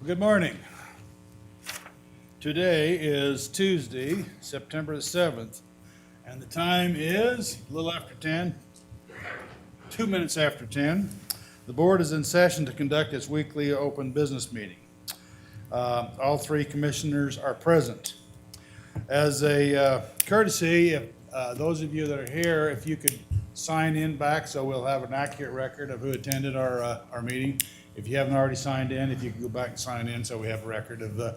Good morning. Today is Tuesday, September the 7th, and the time is a little after 10, 2 minutes after 10. The board is in session to conduct its weekly open business meeting. All three commissioners are present. As a courtesy, if those of you that are here, if you could sign in back so we'll have an accurate record of who attended our meeting. If you haven't already signed in, if you can go back and sign in so we have a record of the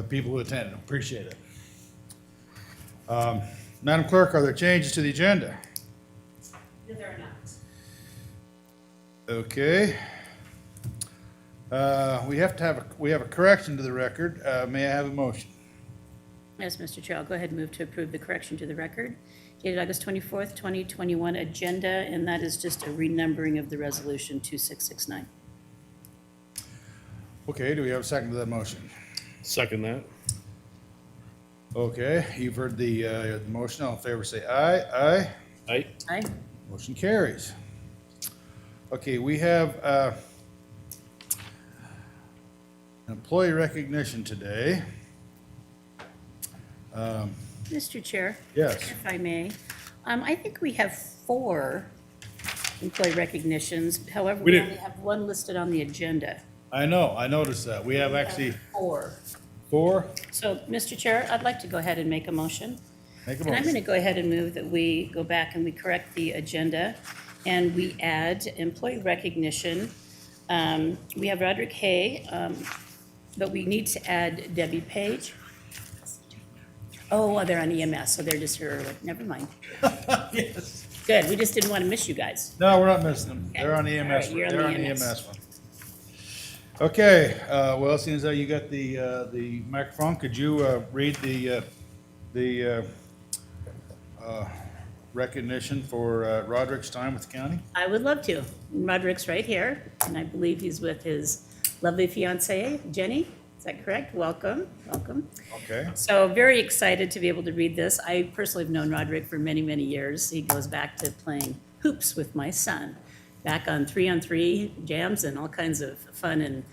people who attended. Appreciate it. Madam Clerk, are there changes to the agenda? No, there are not. Okay. We have a correction to the record. May I have a motion? Yes, Mr. Chair, I'll go ahead and move to approve the correction to the record dated August 24th, 2021 agenda, and that is just a renumbering of the resolution 2669. Okay, do we have a second to that motion? Second that. Okay, you've heard the motion. All in favor say aye. Aye. Aye. Aye. Motion carries. Okay, we have employee recognition today. Mr. Chair? Yes. If I may, I think we have 4 employee recognitions. However, We we do. only have 1 listed on the agenda. I know, I noticed that. We have actually 4. 4. So, Mr. Chair, I'd like to go ahead and make a motion. Make a And I'm going to motion. go ahead and move that we go back and we correct the agenda and we add employee recognition. We have Roderick Hay, but we need to add Debbie Page. Oh, they're on EMS, so they're just here early. Never mind. Yes. Good, we just didn't want to miss you guys. No, we're not missing them. They're on Okay. EMS. All right, you're on They're on the EMS EMS one. Okay, well, seeing as though you got the microphone, could you read the recognition for Roderick's time with the county? I would love to. Roderick's right here, and I believe he's with his lovely fiancee, Jenny. Is that correct? Welcome, welcome. Okay. So very excited to be able to read this. I personally have known Roderick for many, many years. He goes back to playing hoops with my son, back on 3-on-3 jams and all kinds of fun and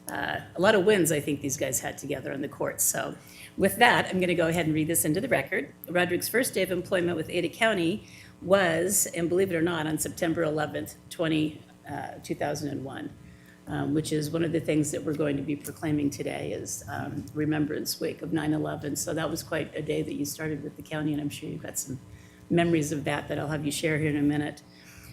a lot of wins I think these guys had together on the courts. So with that, I'm going to go ahead and read this into the record. Roderick's first day of employment with Ada County was, and believe it or not, on September 11th, 2001. Which is one of the things that we're going to be proclaiming today is Remembrance Week of 9/11. So that was quite a day that you started with the county, and I'm sure you've got some memories of that I'll have you share here in a minute.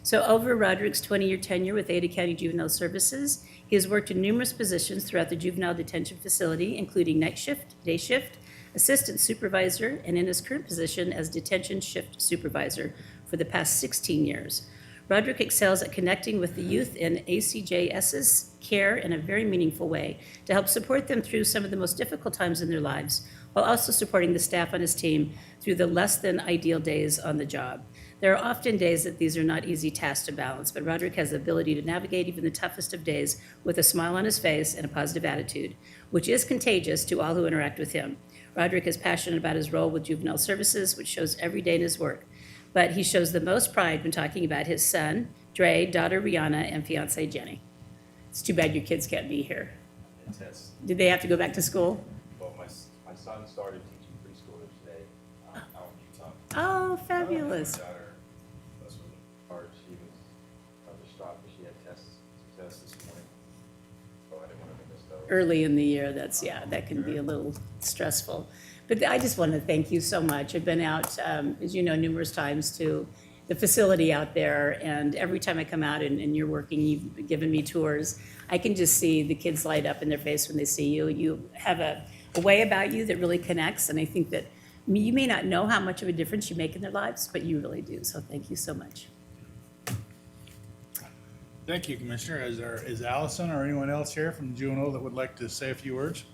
So over Roderick's 20-year tenure with Ada County Juvenile Services, he has worked in numerous positions throughout the juvenile detention facility, including night shift, day shift, assistant supervisor, and in his current position as detention shift supervisor for the past 16 years. Roderick excels at connecting with the youth in ACJS's care in a very meaningful way to help support them through some of the most difficult times in their lives, while also supporting the staff on his team through the less than ideal days on the job. There are often days that these are not easy tasks to balance, but Roderick has the ability to navigate even the toughest of days with a smile on his face and a positive attitude, which is contagious to all who interact with him. Roderick is passionate about his role with juvenile services, which shows every day in his work. But he shows the most pride when talking about his son, Dre, daughter Rihanna, and fiancee Jenny. It's too bad your kids can't be here. Intense. Did they have to go back to school? Well, my son started teaching preschoolers today out in Utah. Oh, fabulous. My daughter, this was hard. She was rather shocked, but she had tests this morning. So I didn't want to miss those. Early in the year, that can be a little stressful. But I just want to thank you so much. I've been out, as you know, numerous times to the facility out there, and every time I come out and you're working, you've given me tours, I can just see the kids light up in their face when they see you. You have a way about you that really connects, and I think that you may not know how much of a difference you make in their lives, but you really do. So thank you so much. Thank you, Commissioner. Is Allison or anyone else here from juvenile that would like to say a few words?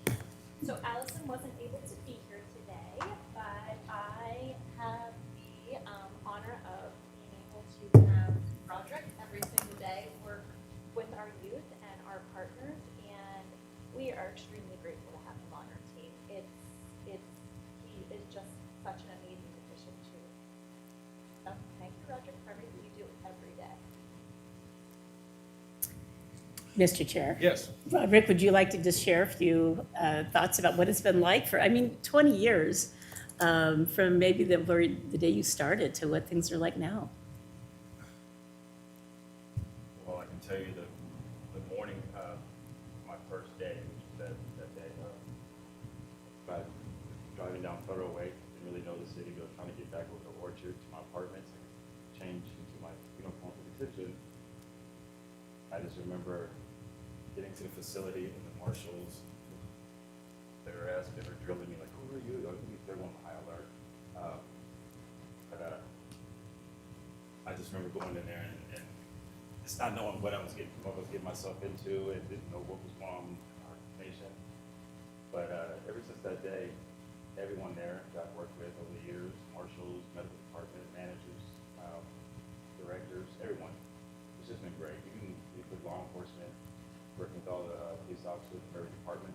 So Allison wasn't able to be here today, but I have the honor of being able to have Roderick every single day work with our youth and our partners, and we are extremely grateful to have him on our team. He is just such an amazing addition to it. So thank you, Roderick, for everything you do every day. Mr. Chair. Yes. Roderick, would you like to just share a few thoughts about what it's been like for, 20 years, from maybe the day you started to what things are like now? Well, I can tell you the morning, my first day, which was that day, by driving down Federal Way, didn't really know the city, but trying to get back over to Orchard to my apartment, so I could change into my uniform for detention. I just remember getting to the facility and the marshals, they were drilling me like, who are you? They're on high alert. I just remember going in there and just not knowing what I was getting myself into, and didn't know what was going on in our nation. But ever since that day, everyone there that I've worked with over the years, marshals, medical department, managers, directors, everyone, it's just been great. Even with law enforcement, working with all the police officers in every department.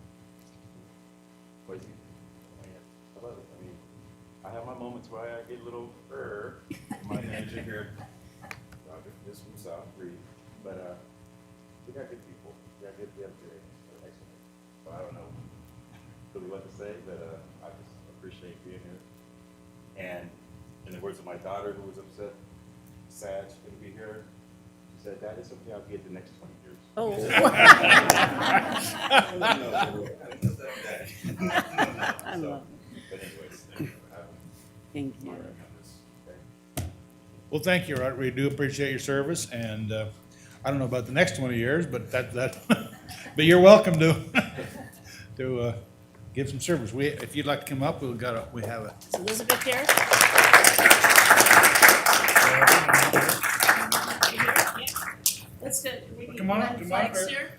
But I love it. I mean, I have my moments where I get a little my manager here, Roderick, this one's out, breathe. But we got good people. We have good excellent. So I don't know really what to say, but I just appreciate being here. And in the words of my daughter, who was upset, sad she couldn't be here, she said, "Dad, it's okay. I'll be here the next 20 years." Oh. I love it. But anyways, thank you for having me. Thank you. On this. Well, thank you, Rod. We do appreciate your service, and I don't know about the next 20 years, but but you're welcome to give some service. If you'd like to come up, we have a. Is Elizabeth here? Let's go. We need Come on up, one come on up flags here. here.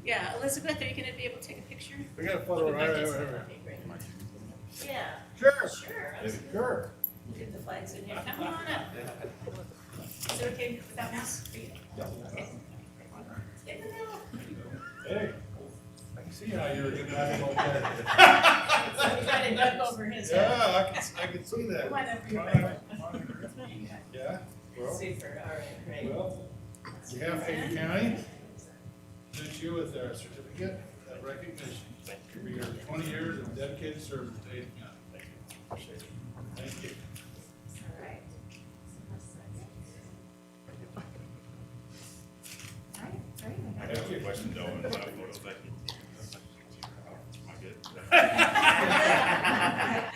Yeah, Elizabeth, are you going to be able to take a picture? We got a photo right over here. Okay, great. Yeah. Sure. Sure. Sure. Get the flags in here. Come on up. Is it okay with that mask for you? Okay. Get the middle. Hey, I can see how you're getting back over So we got to duck over his head. Yeah, I can see that. Come on up here. Yeah, well, Super, all right, great. well, on behalf of Ada County, present you with our certificate of recognition for your 20 years of dedicated service to Ada County. Thank you. Appreciate it. Thank you. All right. I have a question though, on photos like Am I good? I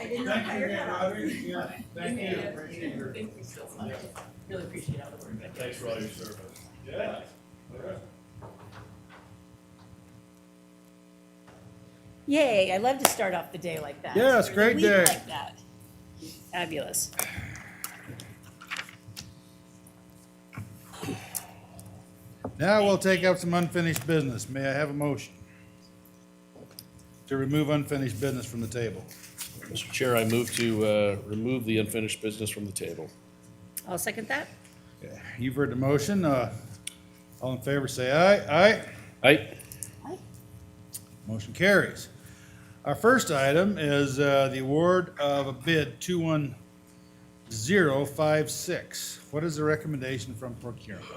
didn't know Thank how you, you're man, going. Roderick. Yeah, thank you. Appreciate your. Thank you so much. Really appreciate all the work. Thanks for all your service. Yeah. All right. Yay, I love to start off the day like that. Yeah, it's a great Week day. like that. Fabulous. Now we'll take up some unfinished business. May I have a motion to remove unfinished business from the table? Mr. Chair, I move to remove the unfinished business from the table. I'll second that. You've heard the motion. All in favor, say aye. Aye. Aye. Aye. Motion carries. Our first item is the award of a bid 21056. What is the recommendation from procurement?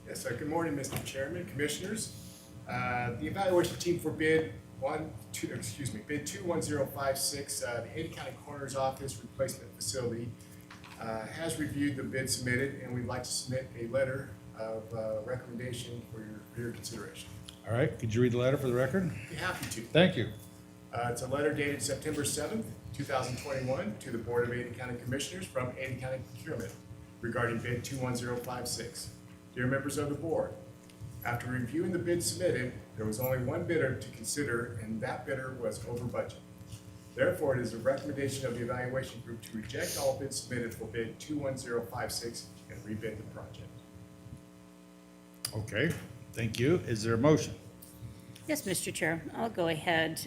Yes, sir. Good morning, Mr. Chairman, Commissioners. The evaluation team for bid 21056, the Ada County Coroner's Office Replacement Facility, has reviewed the bid submitted, and we'd like to submit a letter of recommendation for your consideration. All right, could you read the letter for the record? Be happy to. Thank you. It's a letter dated September 7th, 2021, to the Board of Ada County Commissioners from Ada County Procurement regarding bid 21056. Dear members of the board, after reviewing the bid submitted, there was only one bidder to consider, and that bidder was over budget. Therefore, it is a recommendation of the evaluation group to reject all bids submitted for bid 21056 and rebid the project. Okay, thank you. Is there a motion? Yes, Mr. Chair, I'll go ahead,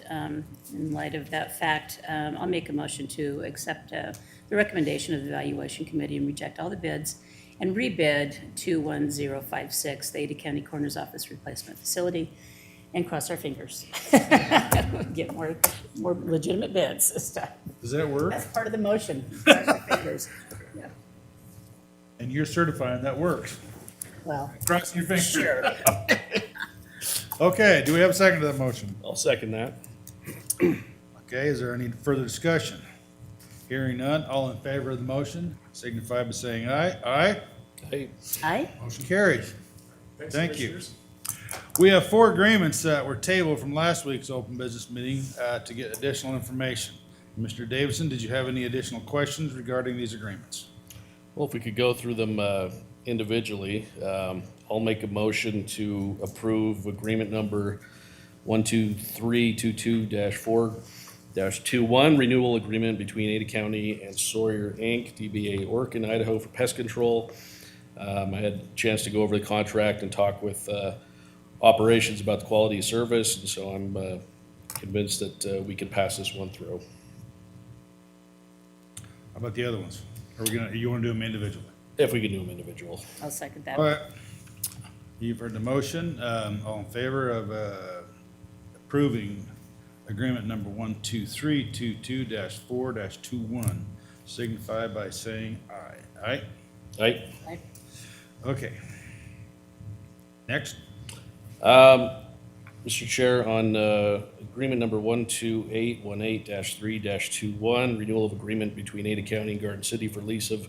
in light of that fact, I'll make a motion to accept the recommendation of the evaluation committee and reject all the bids and rebid 21056, the Ada County Coroner's Office Replacement Facility, and cross our fingers. Get more legitimate bids this time. Does that work? That's part of the motion. Cross our fingers. Yeah. And you're certifying that works. Well, Crossing your fingers. sure. Okay, do we have a second to that motion? I'll second that. Okay, is there any further discussion? Hearing none, all in favor of the motion signify by saying aye. Aye. Hey, Aye? Motion carries. Thanks, Thank you. Commissioners. We have 4 agreements that were tabled from last week's open business meeting to get additional information. Mr. Davidson, did you have any additional questions regarding these agreements? well, if we could go through them individually, I'll make a motion to approve agreement number 12322-4-21, renewal agreement between Ada County and Sawyer Inc., DBA Orkin, Idaho for pest control. I had a chance to go over the contract and talk with operations about the quality of service, and so I'm convinced that we can pass this one through. How about the other ones? You want to do them individually? If we can do them individual. I'll second that. All right. You've heard the motion. All in favor of approving agreement number 12322-4-21, signify by saying aye. Aye? Right? Aye. Okay. Next. Mr. Chair, on agreement number 12818-3-21, renewal of agreement between Ada County and Garden City for lease of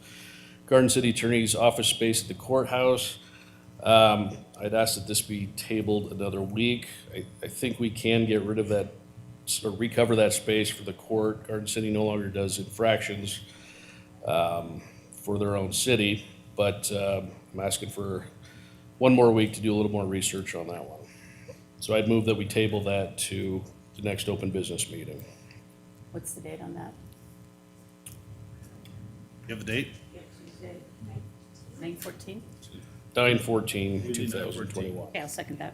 Garden City Attorney's office space at the courthouse. I'd ask that this be tabled another week. I think we can get rid of that, or recover that space for the court. Garden City no longer does infractions for their own city, but I'm asking for one more week to do a little more research on that one. So I'd move that we table that to the next open business meeting. What's the date on that? You have the date? Tuesday, May 14th? 9/14/2021. Okay, I'll second that.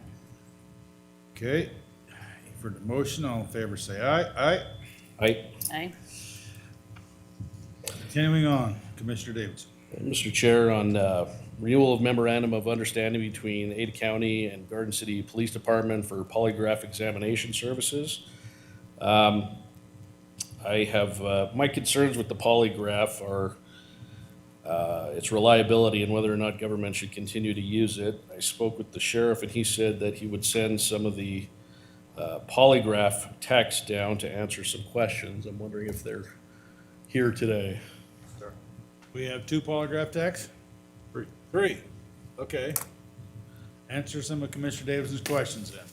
Okay. You've heard the motion. All in favor say aye. Aye. Aye. Aye? Continuing on, Commissioner Davidson. Mr. Chair, on renewal of memorandum of understanding between Ada County and Garden City Police Department for polygraph examination services. I have, my concerns with the polygraph are its reliability and whether or not government should continue to use it. I spoke with the sheriff and he said that he would send some of the polygraph techs down to answer some questions. I'm wondering if they're here today. We have 2 polygraph techs? 3. Okay. Answer some of Commissioner Davidson's questions then.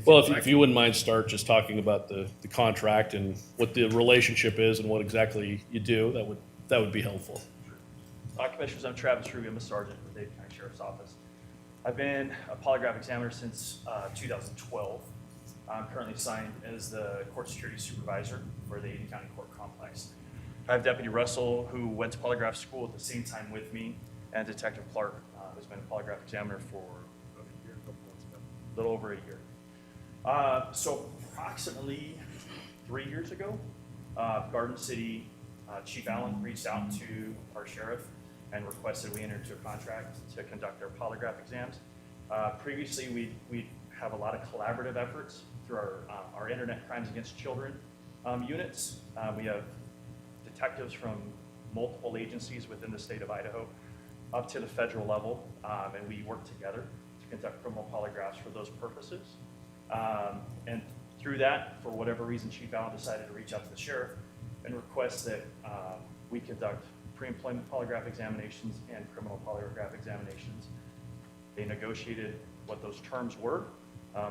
Well, if you wouldn't mind, start just talking about the contract and what the relationship is and what exactly you do, that would be helpful. Commissioners, I'm Travis Ruby. I'm a sergeant with the Ada County Sheriff's Office. I've been a polygraph examiner since 2012. I'm currently assigned as the court security supervisor for the Ada County Court Complex. I have Deputy Russell, who went to polygraph school at the same time with me, and Detective Clark, who's been a polygraph examiner for a little over a year. So approximately 3 years ago, Garden City Chief Allen reached out to our sheriff and requested we enter into a contract to conduct our polygraph exams. Previously, we have a lot of collaborative efforts through our Internet Crimes Against Children units. We have detectives from multiple agencies within the state of Idaho up to the federal level, and we work together to conduct criminal polygraphs for those purposes. And through that, for whatever reason, Chief Allen decided to reach out to the sheriff and request that we conduct pre-employment polygraph examinations and criminal polygraph examinations. They negotiated what those terms were.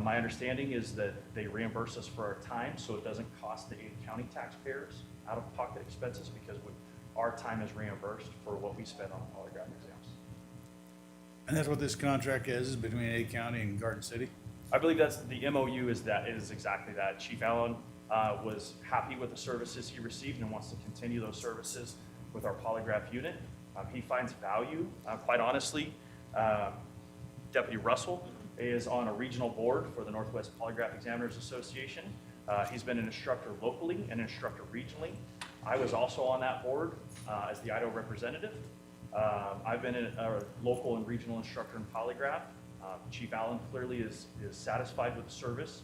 My understanding is that they reimburse us for our time, so it doesn't cost the Ada County taxpayers out-of-pocket expenses because our time is reimbursed for what we spend on polygraph exams. And that's what this contract is between Ada County and Garden City? I believe that's the MOU is exactly that. Chief Allen was happy with the services he received and wants to continue those services with our polygraph unit. He finds value, quite honestly. Deputy Russell is on a regional board for the Northwest Polygraph Examiners Association. He's been an instructor locally and an instructor regionally. I was also on that board as the Idaho representative. I've been a local and regional instructor in polygraph. Chief Allen clearly is satisfied with the service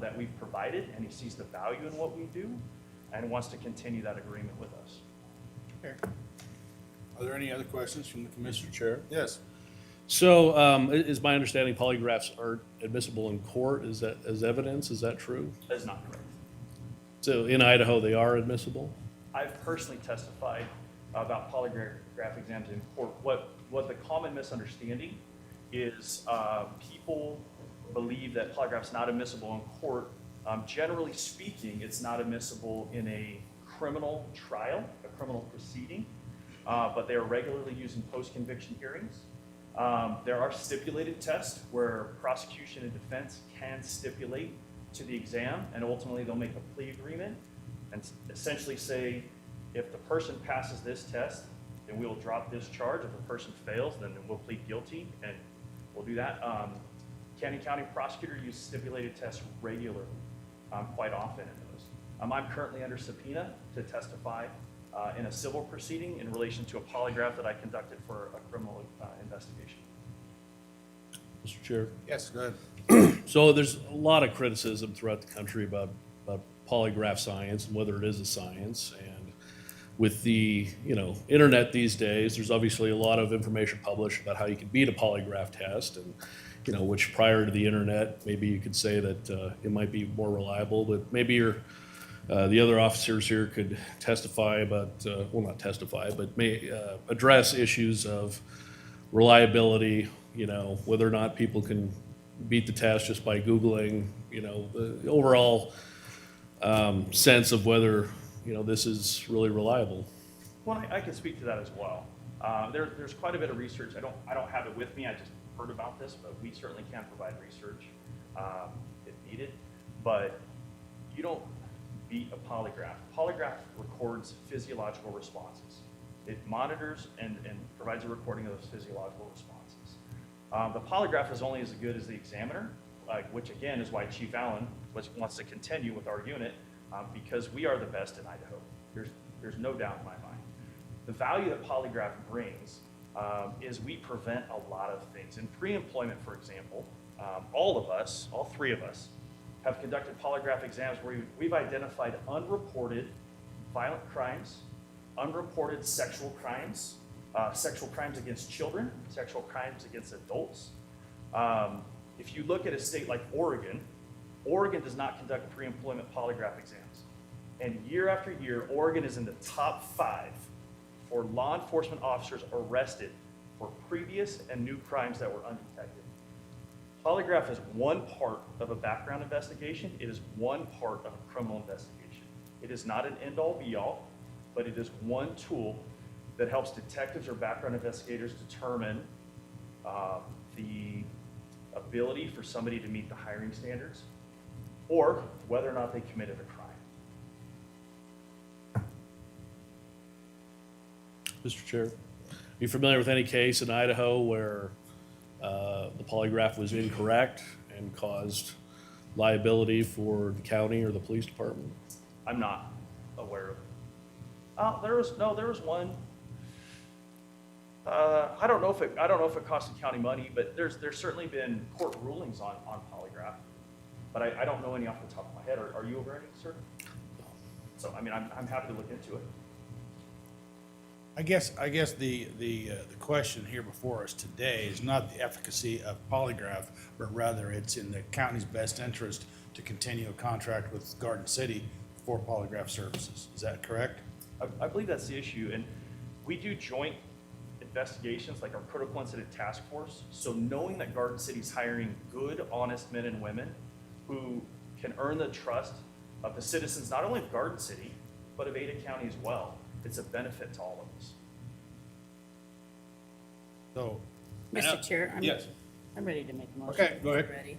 that we've provided, and he sees the value in what we do and wants to continue that agreement with us. Okay. Are there any other questions from the Commissioner? Mr. Chair? Yes. So, is my understanding polygraphs are admissible in court? Is that as evidence? Is that true? That is not correct. So in Idaho, they are admissible? I've personally testified about polygraph exams in court. What the common misunderstanding is, people believe that polygraph's not admissible in court. Generally speaking, it's not admissible in a criminal trial, a criminal proceeding, but they are regularly used in post-conviction hearings. There are stipulated tests where prosecution and defense can stipulate to the exam, and ultimately they'll make a plea agreement and essentially say, if the person passes this test, then we'll drop this charge. If the person fails, then we'll plead guilty, and we'll do that. Canyon County prosecutor uses stipulated tests regularly, quite often in those. I'm currently under subpoena to testify in a civil proceeding in relation to a polygraph that I conducted for a criminal investigation. Mr. Chair? Yes, go ahead. So there's a lot of criticism throughout the country about polygraph science and whether it is a science. And with the, internet these days, there's obviously a lot of information published about how you can beat a polygraph test, and, which prior to the internet, maybe you could say that it might be more reliable, but maybe the other officers here could testify about, well, not testify, but may address issues of reliability, whether or not people can beat the test just by Googling, the overall sense of whether, this is really reliable. Well, I can speak to that as well. There's quite a bit of research. I don't have it with me. I just heard about this, but we certainly can provide research if needed. But you don't beat a polygraph. Polygraph records physiological responses. It monitors and provides a recording of those physiological responses. The polygraph is only as good as the examiner, which again is why Chief Allen wants to continue with our unit, because we are the best in Idaho. There's no doubt in my mind. The value that polygraph brings is we prevent a lot of things. In pre-employment, for example, all three of us, have conducted polygraph exams where we've identified unreported violent crimes, unreported sexual crimes against children, sexual crimes against adults. If you look at a state like Oregon does not conduct pre-employment polygraph exams. And year after year, Oregon is in the top 5 for law enforcement officers arrested for previous and new crimes that were undetected. Polygraph is one part of a background investigation. It is one part of a criminal investigation. It is not an end-all be-all, but it is one tool that helps detectives or background investigators determine the ability for somebody to meet the hiring standards or whether or not they committed a crime. Mr. Chair, are you familiar with any case in Idaho where the polygraph was incorrect and caused liability for the county or the police department? I'm not aware of it. There was one. I don't know if it cost the county money, but there's certainly been court rulings on polygraph, but I don't know any off the top of my head. Are you aware of any, sir? So I mean, I'm happy to look into it. I guess the question here before us today is not the efficacy of polygraph, but rather it's in the county's best interest to continue a contract with Garden City for polygraph services. Is that correct? I believe that's the issue, and we do joint investigations like our critical incident task force. So knowing that Garden City's hiring good, honest men and women who can earn the trust of the citizens, not only of Garden City, but of Ada County as well, it's a benefit to all of us. So. Mr. Chair, Yes. I'm ready to make a motion. Okay, go ahead. Ready.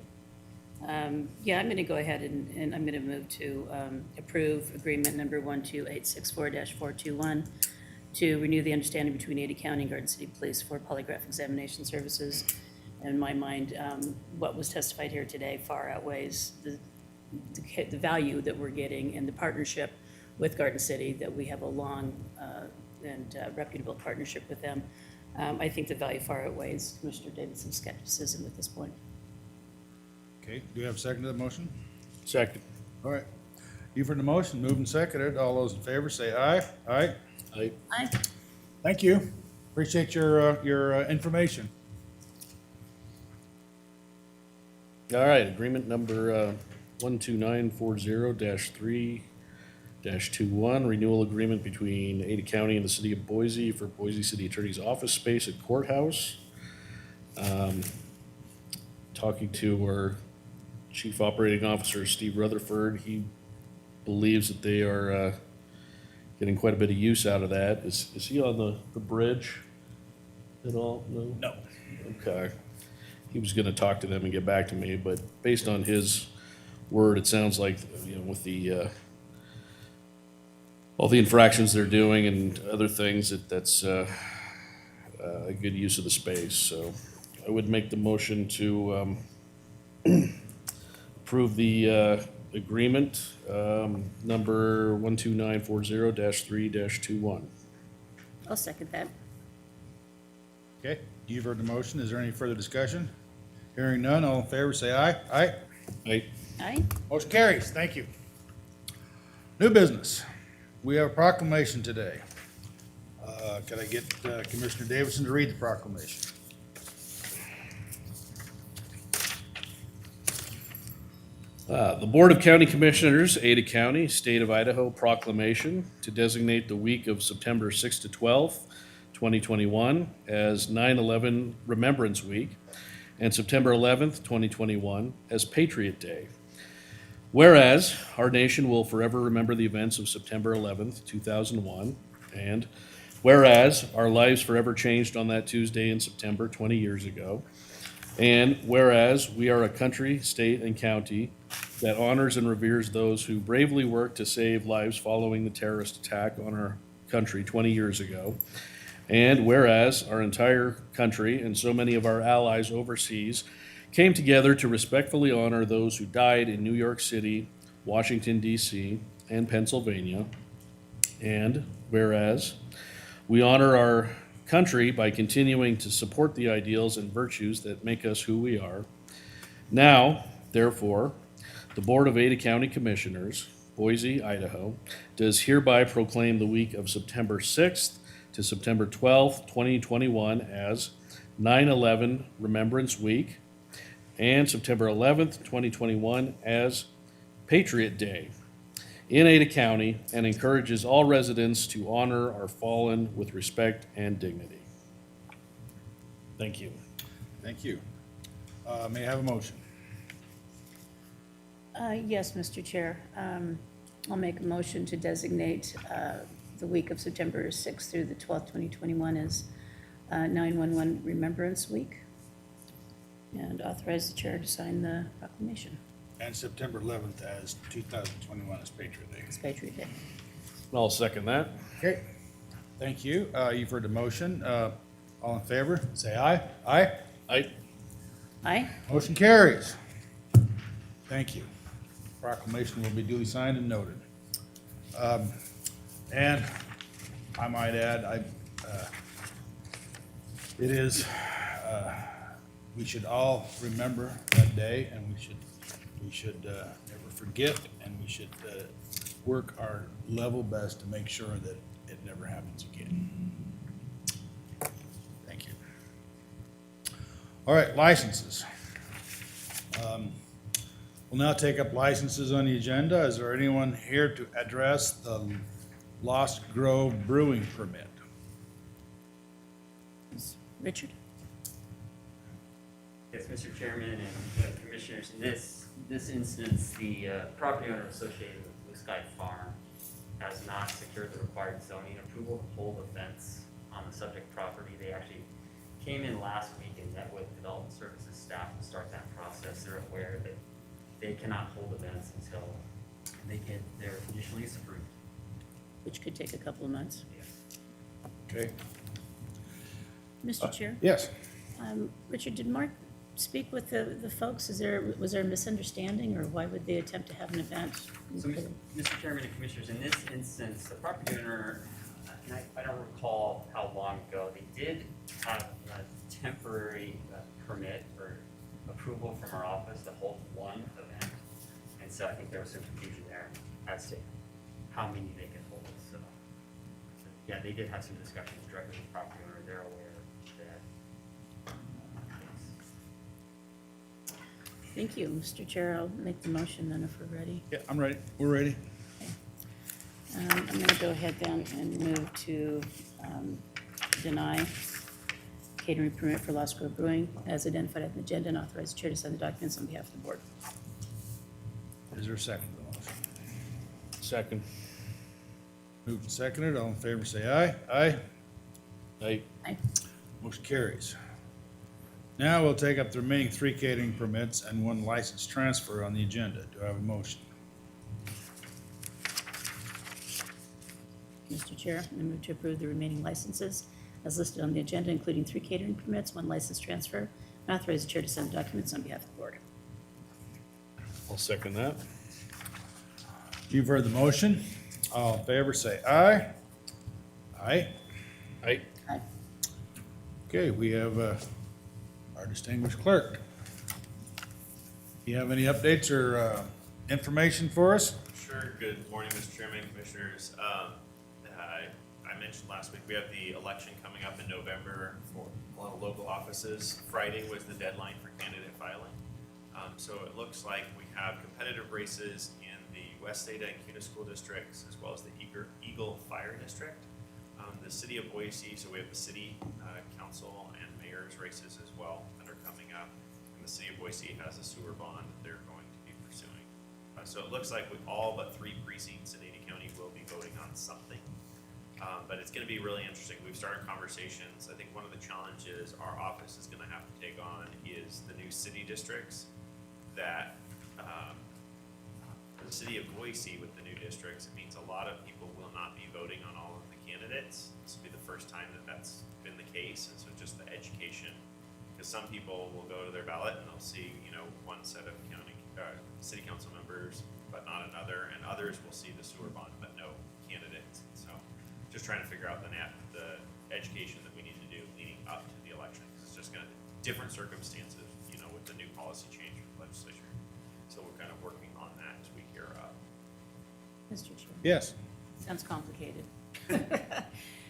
Yeah, I'm going to go ahead and I'm going to move to approve agreement number 12864-421 to renew the understanding between Ada County and Garden City Police for polygraph examination services. In my mind, what was testified here today far outweighs the value that we're getting and the partnership with Garden City, that we have a long and reputable partnership with them. I think the value far outweighs Commissioner Davidson's skepticism at this point. Okay, do you have a second to the motion? Second. All right. You've heard the motion, moved and seconded. All those in favor say aye. Aye. Aye. Aye. Thank you. Appreciate your information. All right, agreement number 12940-3-21, renewal agreement between Ada County and the City of Boise for Boise City Attorney's office space at courthouse. Talking to our Chief Operating Officer, Steve Rutherford, he believes that they are getting quite a bit of use out of that. Is he on the bridge at all? No? No. Okay. He was gonna talk to them and get back to me, but based on his word, it sounds like, you know, with the, all the infractions they're doing and other things, that's a good use of the space. So I would make the motion to approve the agreement, number 12940-3-21. I'll second that. Okay, you've heard the motion. Is there any further discussion? Hearing none, all in favor, say aye. Aye. Aye. Aye? Motion carries. Thank you. New business. We have a proclamation today. Could I get Commissioner Davidson to read the proclamation? The Board of County Commissioners, Ada County, State of Idaho proclamation to designate the week of September 6th to 12th, 2021 as 9/11 Remembrance Week and September 11th, 2021 as Patriot Day. Whereas our nation will forever remember the events of September 11th, 2001, and whereas our lives forever changed on that Tuesday in September 20 years ago, and whereas we are a country, state, and county that honors and reveres those who bravely worked to save lives following the terrorist attack on our country 20 years ago, and whereas our entire country and so many of our allies overseas came together to respectfully honor those who died in New York City, Washington, D.C., and Pennsylvania, and whereas we honor our country by continuing to support the ideals and virtues that make us who we are. Now, therefore, the Board of Ada County Commissioners, Boise, Idaho, does hereby proclaim the week of September 6th to September 12th, 2021 as 9/11 Remembrance Week and September 11th, 2021 as Patriot Day in Ada County, and encourages all residents to honor our fallen with respect and dignity. Thank you. Thank you. May I have a motion? Yes, Mr. Chair. I'll make a motion to designate the week of September 6th through the 12th, 2021 as 9/11 Remembrance Week, and authorize the chair to sign the proclamation. And September 11th as 2021 as Patriot Day. It's Patriot Day. I'll second that. Okay, thank you. You've heard the motion. All in favor, say aye. Aye. Aye. Aye? Motion carries. Thank you. Proclamation will be duly signed and noted. And I might add, we should all remember that day, and we should never forget, and we should work our level best to make sure that it never happens again. Thank you. All right, licenses. We'll now take up licenses on the agenda. Is there anyone here to address the Lost Grove Brewing permit? Richard? Yes, Mr. Chairman and Commissioners, in this instance, the property owner associated with Blue Sky Farm has not secured the required zoning approval to hold a fence on the subject property. They actually came in last week and met with Development Services staff to start that process. They're aware that they cannot hold events until they get their conditional use approved. Which could take a couple of months. Okay. Mr. Chair? Yes. Richard, did Mark speak with the folks? Was there a misunderstanding, or why would they attempt to have an event? So, Mr. Chairman and Commissioners, in this instance, the property owner, and I don't recall how long ago, they did have a temporary permit or approval from our office to hold one event. And so I think there was some confusion there as to how many they could hold. So, yeah, they did have some discussions directly with the property owner. They're aware that. Thank you, Mr. Chair. I'll make the motion then if we're ready. Yeah, I'm ready. We're ready. I'm going to go ahead then and move to deny catering permit for Lost Grove Brewing as identified on the agenda and authorize the chair to sign the documents on behalf of the board. Is there a second to the motion? Second. Moved and seconded. All in favor, say aye. Aye. Aye. Aye. Motion carries. Now we'll take up the remaining 3 catering permits and 1 license transfer on the agenda. Do I have a motion? Mr. Chair, I move to approve the remaining licenses as listed on the agenda, including 3 catering permits, 1 license transfer, and authorize the chair to sign the documents on behalf of the board. I'll second that. You've heard the motion. All in favor, say aye. Aye. Aye. Aye. Okay, we have our distinguished clerk. You have any updates or information for us? Sure. Good morning, Mr. Chairman, Commissioners. I mentioned last week, we have the election coming up in November for a lot of local offices. Friday was the deadline for candidate filing. So it looks like we have competitive races in the West Ada and Kuna school districts, as well as the Eagle Fire District. The city of Boise, so we have the city council and mayor's races as well that are coming up. And the city of Boise has a sewer bond that they're going to be pursuing. So it looks like with all but 3 precincts in Ada County will be voting on something. But it's going to be really interesting. We've started conversations. I think one of the challenges our office is going to have to take on is the new city districts that for the city of Boise with the new districts, it means a lot of people will not be voting on all of the candidates. This will be the first time that that's been the case. And so just the education, because some people will go to their ballot and they'll see, you know, 1 set of city council members, but not another, and others will see the sewer bond, but no candidates. So just trying to figure out the education that we need to do leading up to the election. It's just going to different circumstances, you know, with the new policy change with the legislature. So we're kind of working on that as we gear up. Mr. Chair. Yes. Sounds complicated.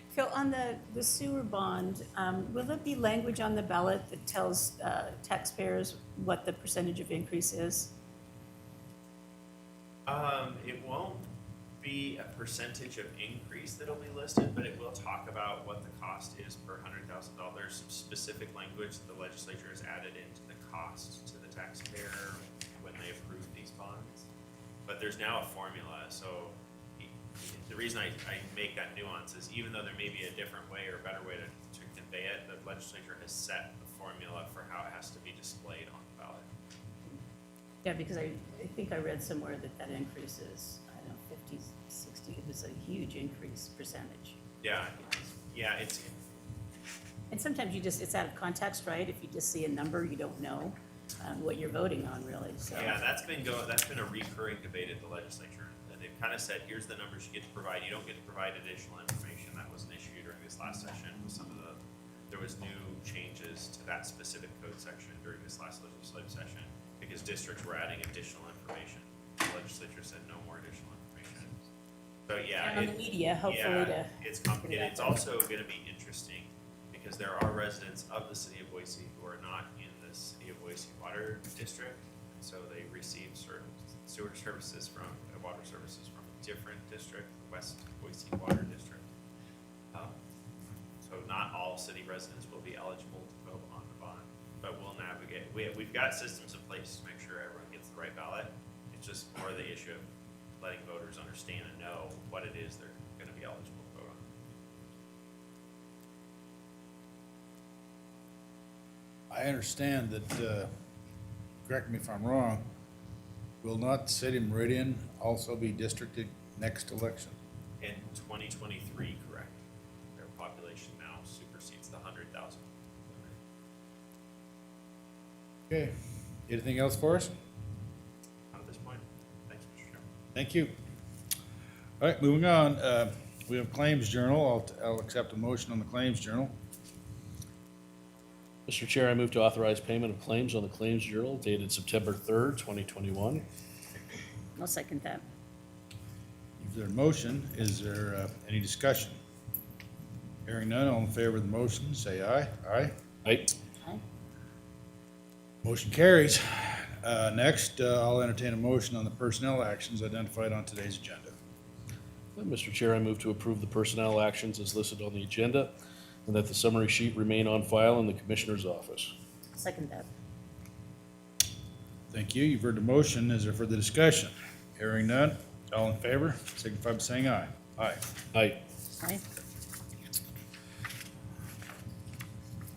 Phil, on the sewer bond, will there be language on the ballot that tells taxpayers what the percentage of increase is? It won't be a percentage of increase that'll be listed, but it will talk about what the cost is per $100,000. Some specific language that the legislature has added into the cost to the taxpayer when they approve these bonds. But there's now a formula, so the reason I make that nuance is even though there may be a different way or a better way to convey it, the legislature has set the formula for how it has to be displayed on the ballot. Yeah, because I think I read somewhere that increase is, I don't know, 50, 60, it was a huge increase percentage. Yeah, it's And sometimes it's out of context, right? If you just see a number, you don't know what you're voting on really, so. yeah, that's been a recurring debate at the legislature. And they've kind of said, here's the numbers you get to provide. You don't get to provide additional information. That was an issue during this last session with there was new changes to that specific code section during this last legislative session because districts were adding additional information. The legislature said no more additional information. So yeah. And on the media, hopefully to. It's complicated. It's also going to be interesting because there are residents of the city of Boise who are not in the city of Boise water district. And so they receive certain sewer services water services from a different district, the West Boise Water District. So not all city residents will be eligible to vote on the bond, but we'll navigate. We've got systems in place to make sure everyone gets the right ballot. It's just more the issue of letting voters understand and know what it is they're going to be eligible to vote on. I understand that, correct me if I'm wrong, will not the city of Meridian also be districted next election? In 2023, correct. Their population now supersedes the 100,000. Okay. Anything else for us? Not at this point. Thanks, Mr. Chairman. Thank you. All right, moving on. We have Claims Journal. I'll accept a motion on the Claims Journal. Mr. Chair, I move to authorize payment of claims on the Claims Journal dated September 3rd, 2021. I'll second that. Is there a motion? Is there any discussion? Hearing none, all in favor of the motion, say aye. Aye. Aye. Aye. Motion carries. Next, I'll entertain a motion on the personnel actions identified on today's agenda. Mr. Chair, I move to approve the personnel actions as listed on the agenda and that the summary sheet remain on file in the Commissioner's office. Second that. Thank you. You've heard the motion. Is there further discussion? Hearing none. All in favor, signify by saying aye. Aye. Aye. Aye.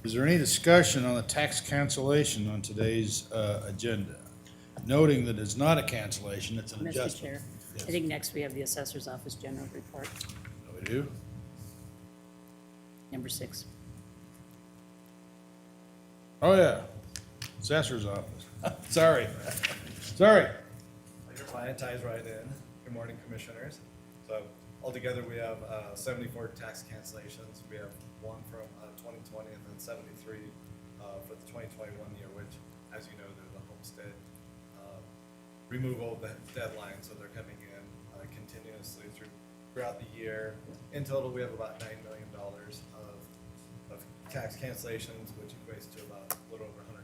Is there any discussion on the tax cancellation on today's agenda? Noting that it's not a cancellation, it's an Mr. adjustment. Chair, I Yes. think next we have the Assessor's Office General Report, Oh, we do? number 6. Oh, yeah. Assessor's office. Sorry. Sorry. You're fine, ties right in. Good morning, Commissioners. So altogether, we have 74 tax cancellations. We have one from 2020 and then 73 for the 2021 year, which, as you know, they're the homestead removal deadline, so they're coming in continuously throughout the year. In total, we have about $9 million of tax cancellations, which equates to about a little over $100,000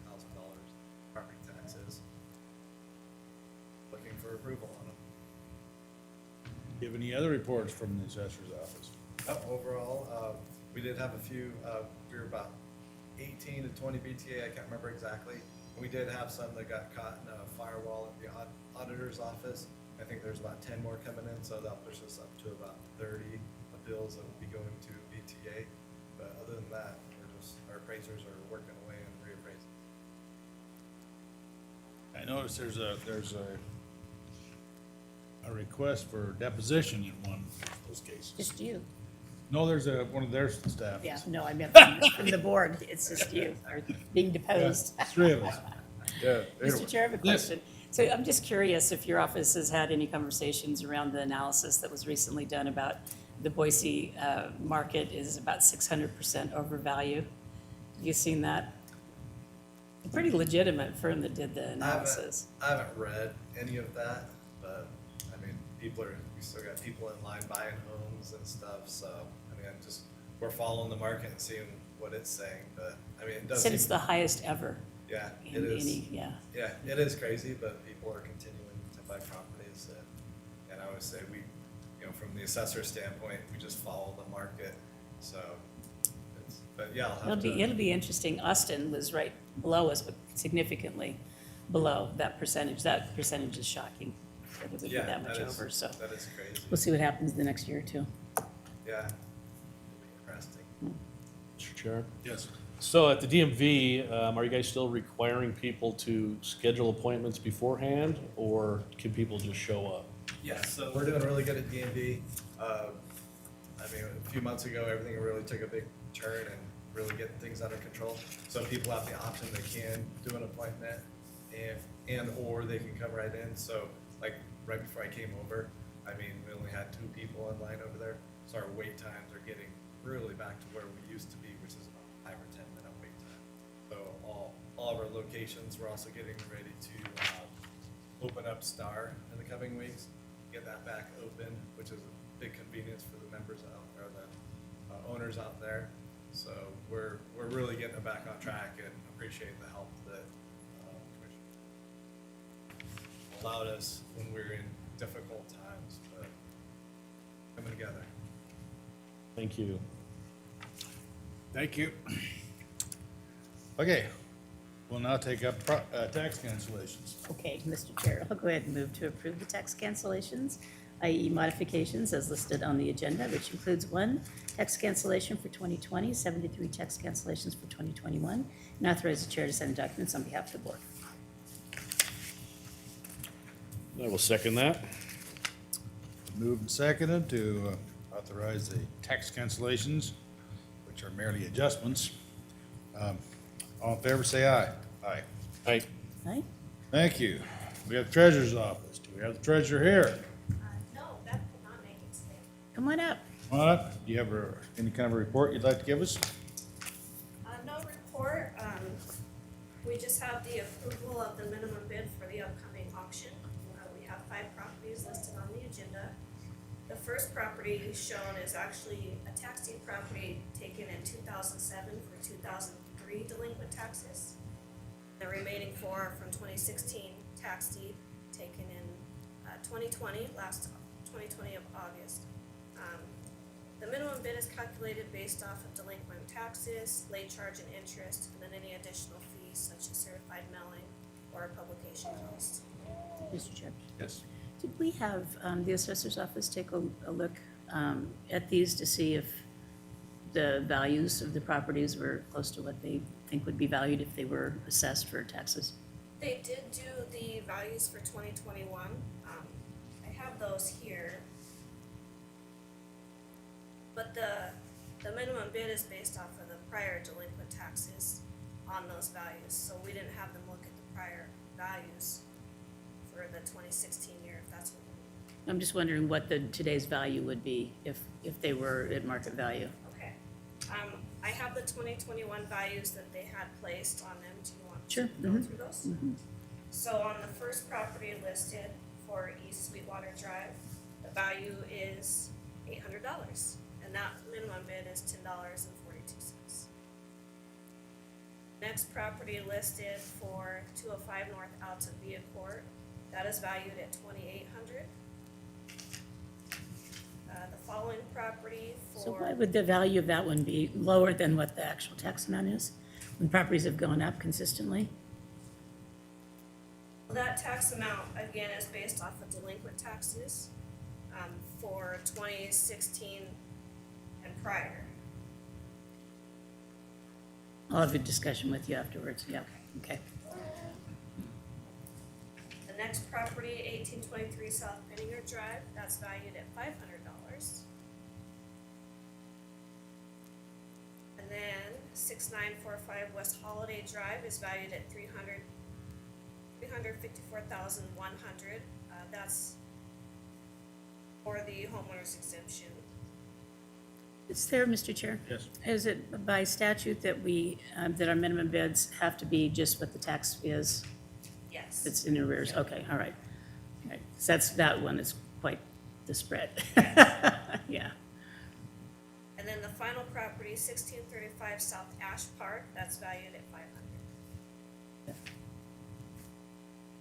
property taxes. Looking for approval on them. Do you have any other reports from the assessor's office? Overall, we did have a few, we were about 18 to 20 BTA, I can't remember exactly. We did have some that got caught in a firewall at the auditor's office. I think there's about 10 more coming in, so that'll push us up to about 30 appeals that will be going to BTA. But other than that, our appraisers are working away and reappraising. I noticed there's a request for deposition in one of those cases. Just you. No, there's one of their staff. Yeah, no, I meant from the board. It's just you are being deposed. Yeah, 3 of us. Yeah. Mr. Chair, I have a Yes. question. So I'm just curious if your office has had any conversations around the analysis that was recently done about the Boise market is about 600% overvalued. Have you seen that? A pretty legitimate firm that did the analysis. I haven't read any of that, but I mean, we still got people in line buying homes and stuff, so, I mean, we're following the market and seeing what it's saying, but, I mean, it does Said seem. it's the highest ever Yeah, it in is. any, yeah. Yeah, it is crazy, but people are continuing to buy properties, and I always say from the assessor standpoint, we just follow the market, so, but yeah, I'll have to. It'll be interesting. Austin was right below us, but significantly below that percentage. That percentage is shocking, that it would be Yeah, that much that is- over, so That is crazy, we'll see what happens the next year or two. yeah, it'll be interesting. Mr. Chair? Yes. So at the DMV, are you guys still requiring people to schedule appointments beforehand, or can people just show up? Yeah, so we're doing really good at D&D. I mean, a few months ago, everything really took a big turn and really getting things under control. So people have the option, they can do an appointment and/or they can come right in. So like right before I came over, I mean, we only had 2 people in line over there. So our wait times are getting really back to where we used to be, which is about 5 or 10 minute wait time. So all of our locations, we're also getting ready to open up Star in the coming weeks, get that back open, which is a big convenience for the members out there, the owners out there. So we're really getting it back on track and appreciate the help that Commissioner allowed us when we were in difficult times, but coming together. Thank you. Thank you. Okay, we'll now take up tax cancellations. Okay, Mr. Chair, I'll go ahead and move to approve the tax cancellations, i.e. modifications as listed on the agenda, which includes 1 tax cancellation for 2020, 73 tax cancellations for 2021, and authorize the chair to send documents on behalf of the board. I will second that. Moved and seconded to authorize the tax cancellations, which are merely adjustments. All in favor, say aye. Aye. Aye. Right? Thank you. We have treasurer's office. Do we have the treasurer here? No, that did not make it today. Come on up. Come on up. Do you have any kind of report you'd like to give us? No report, we just have the approval of the minimum bid for the upcoming auction. We have 5 properties listed on the agenda. The first property shown is actually a tax deed property taken in 2007 for 2003 delinquent taxes. The remaining 4 are from 2016 tax deed taken in 2020, last 2020 of August. The minimum bid is calculated based off of delinquent taxes, late charge and interest, and then any additional fees such as certified mailing or publication costs. Mr. Chair, Yes. did we have the assessor's office take a look at these to see if the values of the properties were close to what they think would be valued if they were assessed for taxes? They did do the values for 2021. I have those here. But the minimum bid is based off of the prior delinquent taxes on those values, so we didn't have them look at the prior values for the 2016 year, if that's what you mean. I'm just wondering what today's value would be if they were at market value. Okay. I have the 2021 values that they had placed on them. Do you want Sure. to go Mhm. through those? Mhm. So on the first property listed for East Sweetwater Drive, the value is $800, and that minimum bid is $10.42. Next property listed for 205 North Altavia Court, that is valued at $2,800. The following property So why for, would the value of that one be lower than what the actual tax amount is? When properties have gone up consistently? that tax amount, again, is based off of delinquent taxes for 2016 and prior. I'll have a discussion with you afterwards, yeah, okay. The next property, 1823 South Penninger Drive, that's valued at $500. And then 6945 West Holiday Drive is valued at $354,100. That's for the homeowner's exemption. Is there, Mr. Chair? Yes. Is it by statute that that our minimum bids have to be just what the tax is? Yes. That's in arrears, okay, all right. All right, so that one is quite the spread. Yeah, And then the final property, 1635 South Ash Park, that's valued at $500.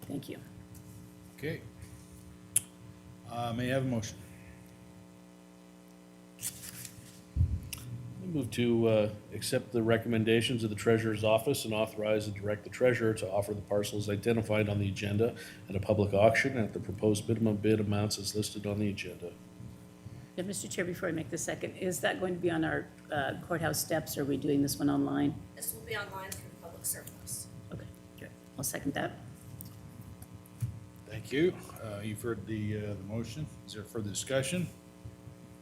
thank you. Okay. May I have a motion? I move to accept the recommendations of the treasurer's office and authorize and direct the treasurer to offer the parcels identified on the agenda at a public auction at the proposed minimum bid amounts as listed on the agenda. Yeah, Mr. Chair, before I make the second, is that going to be on our courthouse steps, or are we doing this one online? This will be online through public surplus. Okay, good. I'll second that. Thank you. You've heard the motion. Is there further discussion?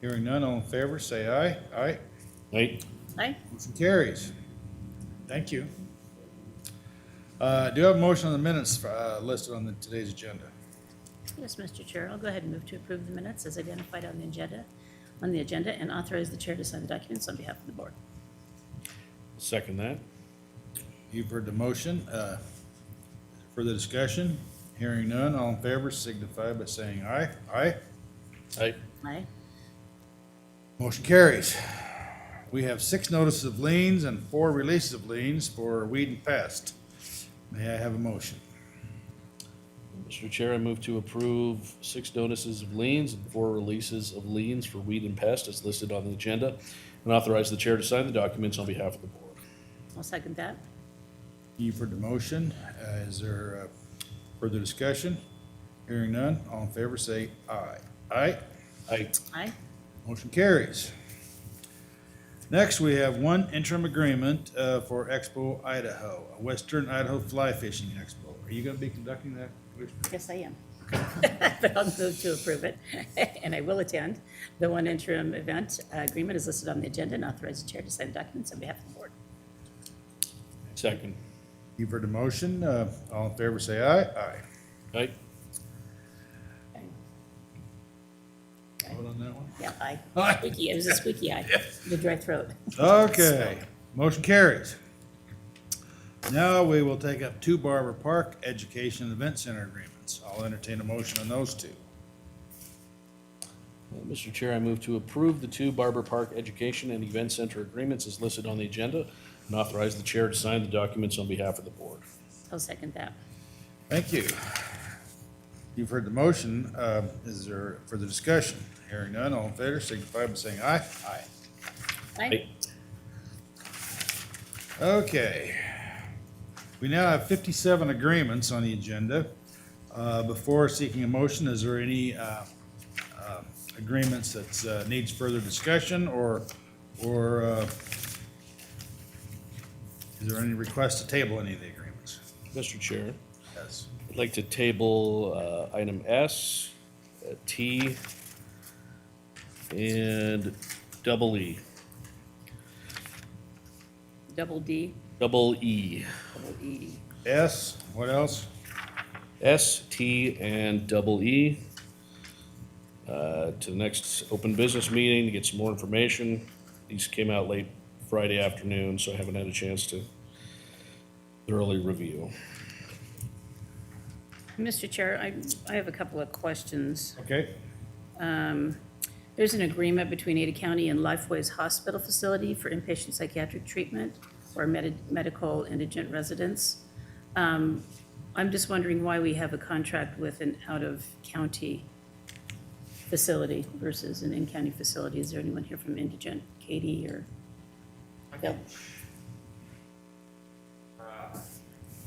Hearing none, all in favor, say aye. Aye. Right? Aye? Motion carries. Thank you. Do you have a motion on the minutes listed on today's agenda? Yes, Mr. Chair, I'll go ahead and move to approve the minutes as identified on the agenda, and authorize the chair to sign the documents on behalf of the board. Second that. You've heard the motion. Further discussion? Hearing none, all in favor signify by saying aye. Aye. Aye. Aye? Motion carries. We have 6 notices of liens and 4 releases of liens for weed and pest. May I have a motion? Mr. Chair, I move to approve 6 notices of liens and 4 releases of liens for weed and pest as listed on the agenda, and authorize the chair to sign the documents on behalf of the board. I'll second that. You've heard the motion. Is there further discussion? Hearing none, all in favor say aye. Aye. Aye. Aye? Motion carries. Next, we have 1 interim agreement for Expo Idaho, a Western Idaho Fly Fishing Expo. Are you going to be conducting that, Commissioner? Yes, I am. But I'll move to approve it, and I will attend. The 1 interim event agreement is listed on the agenda, and authorize the chair to sign documents on behalf of the board. Second. You've heard the motion. All in favor say aye. Aye. Aye. Vote on that one? Yeah, aye. Aye. Squeaky, it was a squeaky eye, the dry throat. Okay, motion carries. Now we will take up 2 Barber Park Education and Event Center agreements. I'll entertain a motion on those 2. Mr. Chair, I move to approve the 2 Barber Park Education and Event Center agreements as listed on the agenda, and authorize the chair to sign the documents on behalf of the board. I'll second that. Thank you. You've heard the motion. Is there further discussion? Hearing none, all in favor, signify by saying aye. Aye. Aye. Okay. We now have 57 agreements on the agenda. Before seeking a motion, is there any agreements that needs further discussion, or is there any request to table any of the agreements? Mr. Chair, Yes. I'd like to table item S, T, and double E. Double D, Double E. double E. S, what else? S, T, and double E. To the next open business meeting to get some more information. These came out late Friday afternoon, so I haven't had a chance to thoroughly review. Mr. Chair, I have a couple of questions. Okay. There's an agreement between Ada County and Lifeways Hospital Facility for inpatient psychiatric treatment for medical indigent residents. I'm just wondering why we have a contract with an out-of-county facility versus an in-county facility. Is there anyone here from indigent, Katie or Bill?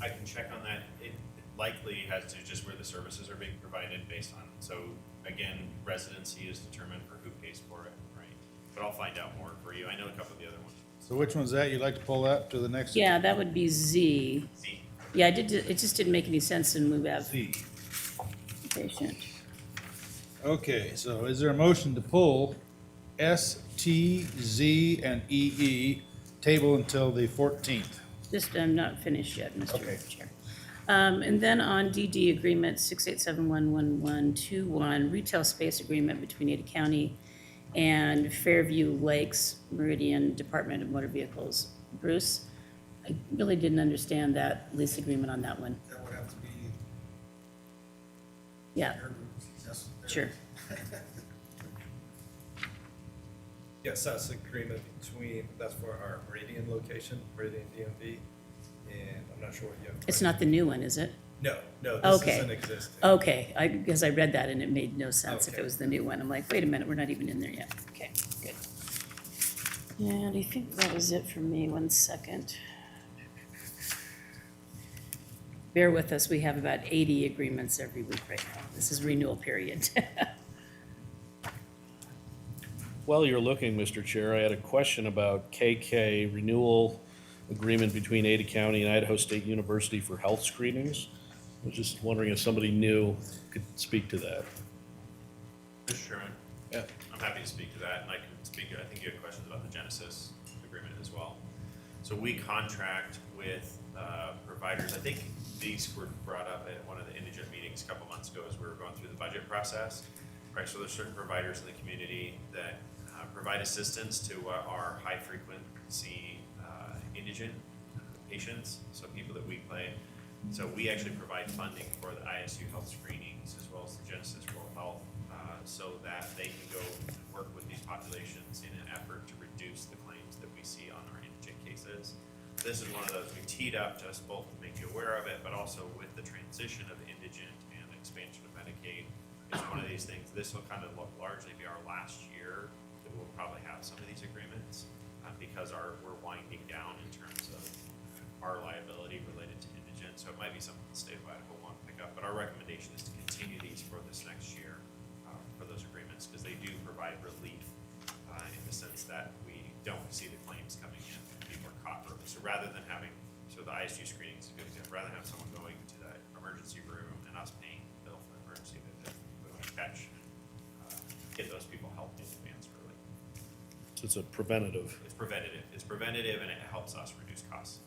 I can check on that. It likely has to just where the services are being provided based on, so again, residency is determined for who pays for it, right? But I'll find out more for you. I know a couple of the other ones. So which one's that? You'd like to pull that to the next? Yeah, that would be Z. Z. Yeah, it just didn't make any sense in move out C. patient. Okay, so is there a motion to pull S, T, Z, and EE, table until the 14th? Just, I'm not finished yet, Okay. Mr. Chair. And then on DD agreement 6871121, retail space agreement between Ada County and Fairview Lakes Meridian Department of Motor Vehicles. Bruce, I really didn't understand that lease agreement on that one. That would have to be. Yeah, sure. Yes, that's the agreement between, that's for our Meridian location, Meridian DMV, and I'm not sure what you have. It's not the new one, is it? No, this Okay. is an existing. Okay, because I read that and it made no sense if it Okay. was the new one. I'm like, wait a minute, we're not even in there yet. Okay, good. And I think that was it for me. 1 second. Bear with us, we have about 80 agreements every week right now. This is renewal period. While you're looking, Mr. Chair, I had a question about KK renewal agreement between Ada County and Idaho State University for health screenings. I was just wondering if somebody new could speak to that. Mr. Chairman? Yeah. I'm happy to speak to that, and I can speak, I think you have questions about the Genesis agreement as well. So we contract with providers, I think these were brought up at one of the indigent meetings a couple months ago as we were going through the budget process. Right, so there's certain providers in the community that provide assistance to our high frequency indigent patients, so people that we play. So we actually provide funding for the ISU health screenings as well as the Genesis World Health, so that they can go work with these populations in an effort to reduce the claims that we see on our indigent cases. This is one of those we teed up just both to make you aware of it, but also with the transition of indigent and expansion of Medicaid. It's one of these things, this will kind of look largely be our last year that we'll probably have some of these agreements, because we're winding down in terms of our liability related to indigent. So it might be something the state of Idaho will want to pick up, but our recommendation is to continue these for this next year, for those agreements, because they do provide relief in the sense that we don't see the claims coming in, people are caught early. So rather than having, so the ISU screening is a good example, rather than have someone going to the emergency room and us paying the bill for the emergency visit, we want to catch, get those people help in advance early. So it's a preventative. It's preventative and it helps us reduce costs.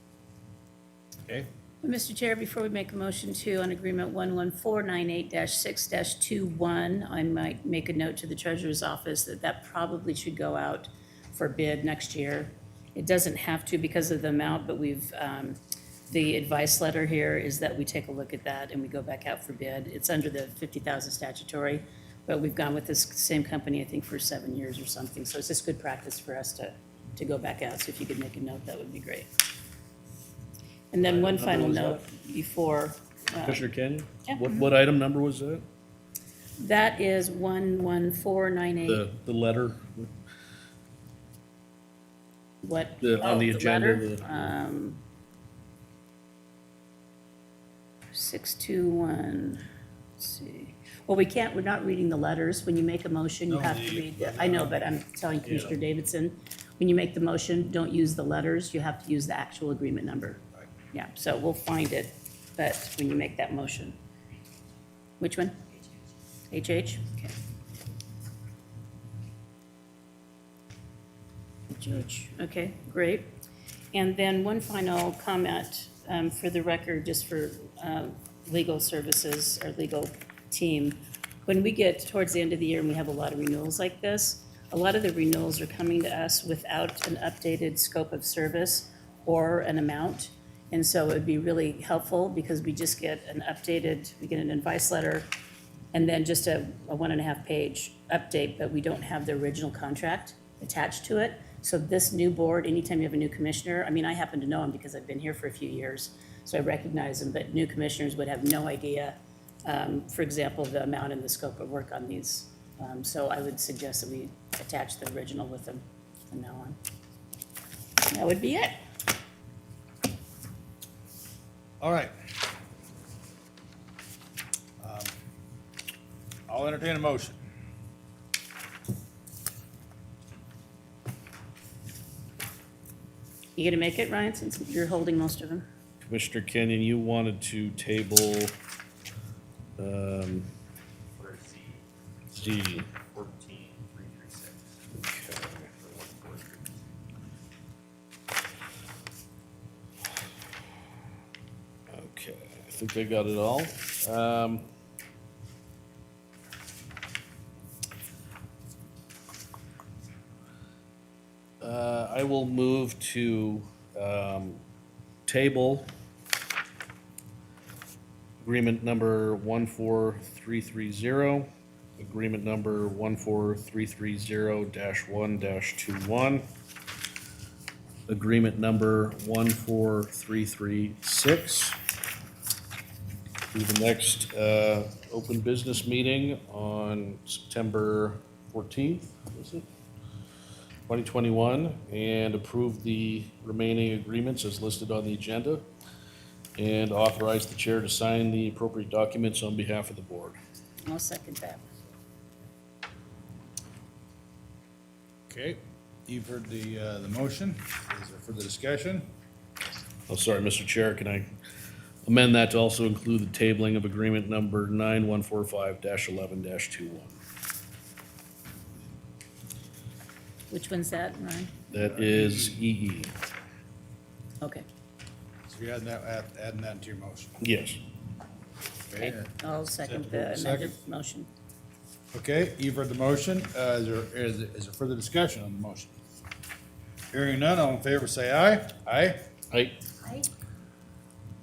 Okay. Mr. Chair, before we make a motion to on agreement 11498-6-21, I might make a note to the treasurer's office that probably should go out for bid next year. It doesn't have to because of the amount, but the advice letter here is that we take a look at that and we go back out for bid. It's under the 50,000 statutory, but we've gone with this same company, I think, for 7 years or something. So it's just good practice for us to go back out. So if you could make a note, that would be great. And then one Item final number note before, Commissioner Kenyon? Yeah. What item number was that? that is 11498. The letter? What? On the agenda, letter? 621, let's see. Well, we're not reading the letters. When you make a motion, you No, have to read, I know, but I'm telling Commissioner Davidson, when you make the motion, don't use the letters, you have to use the actual agreement number. Right. Yeah, so we'll find it, but when you make that motion. Which one? HH? Okay. HH, okay, great. And then one final comment for the record, just for legal services, our legal team. When we get towards the end of the year and we have a lot of renewals like this, a lot of the renewals are coming to us without an updated scope of service or an amount. And so it would be really helpful because we just get we get an advice letter and then just a 1.5 page update, but we don't have the original contract attached to it. So this new board, anytime you have a new commissioner, I mean, I happen to know him because I've been here for a few years, so I recognize him, but new commissioners would have no idea, for example, the amount and the scope of work on these. So I would suggest that we attach the original with them from now on. That would be it. All right. I'll entertain a motion. You gonna make it, Ryan, since you're holding most of them? Commissioner Kenyon, you wanted to table, For C, Z. 14336. Okay, I think I got it all. I will move to table agreement number 14330, agreement number 14330-1-21, agreement number 14336 to the next open business meeting on September 14th, was it? 2021, and approve the remaining agreements as listed on the agenda, and authorize the chair to sign the appropriate documents on behalf of the board. I'll second that. Okay, you've heard the motion. Is there further discussion? Oh, sorry, Mr. Chair, can I amend that to also include the tabling of agreement number 9145-11-21? Which one's that, Ryan? That is EE. Okay. So you're adding that to your motion. Yes. Okay, I'll second the amended Second. motion. Okay, you've heard the motion. Is there further discussion on the motion? Hearing none, all in favor say aye. Aye. Aye.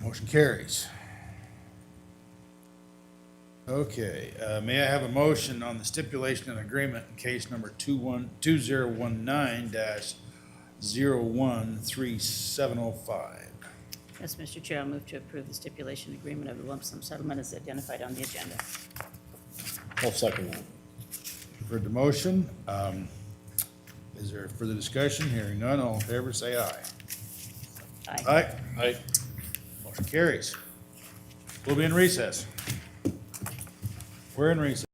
Motion carries. Okay, may I have a motion on the stipulation and agreement in case number 2019-013705? Yes, Mr. Chair, I'll move to approve the stipulation agreement of the lump sum settlement as identified on the agenda. I'll second that. You've heard the motion. Is there further discussion? Hearing none, all in favor say aye. Aye. Aye. Aye. Motion carries. We'll be in recess. We're in recess.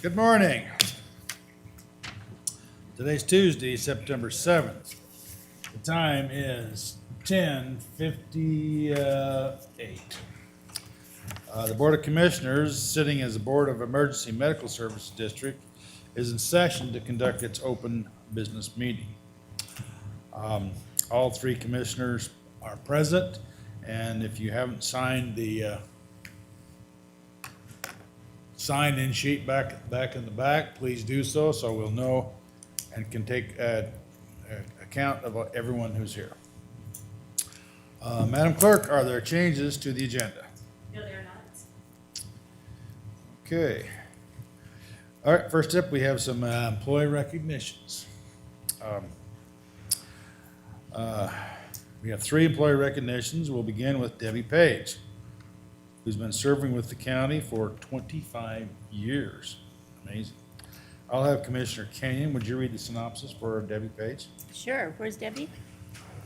Good morning. Today's Tuesday, September 7th. The time is 10:58. The Board of Commissioners, sitting as the Board of Emergency Medical Services District, is in session to conduct its open business meeting. All three commissioners are present, and if you haven't signed the sign-in sheet back in the back, please do so we'll know and can take account of everyone who's here. Madam Clerk, are there changes to the agenda? No, they're not. Okay. All right, first up, we have some employee recognitions. We have 3 employee recognitions. We'll begin with Debbie Page, who's been serving with the county for 25 years. Amazing. I'll have Commissioner Kenyon. Would you read the synopsis for Debbie Page? Sure. Where's Debbie?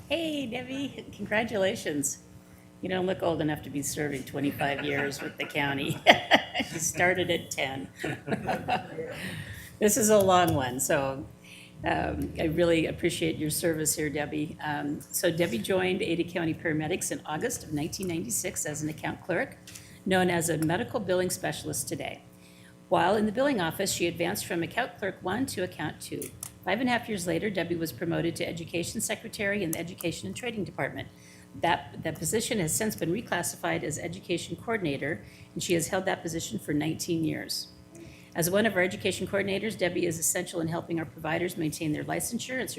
Hey, Debbie, congratulations. You don't look old enough to be serving 25 years with the county. You started at 10. This is a long one, so I really appreciate your service here, Debbie. So Debbie joined Ada County Paramedics in August of 1996 as an account clerk, known as a medical billing specialist today. While in the billing office, she advanced from account clerk 1 to account 2. 5.5 years later, Debbie was promoted to education secretary in the education and training department. That position has since been reclassified as education coordinator, and she has held that position for 19 years. As one of our education coordinators, Debbie is essential in helping our providers maintain their licensure and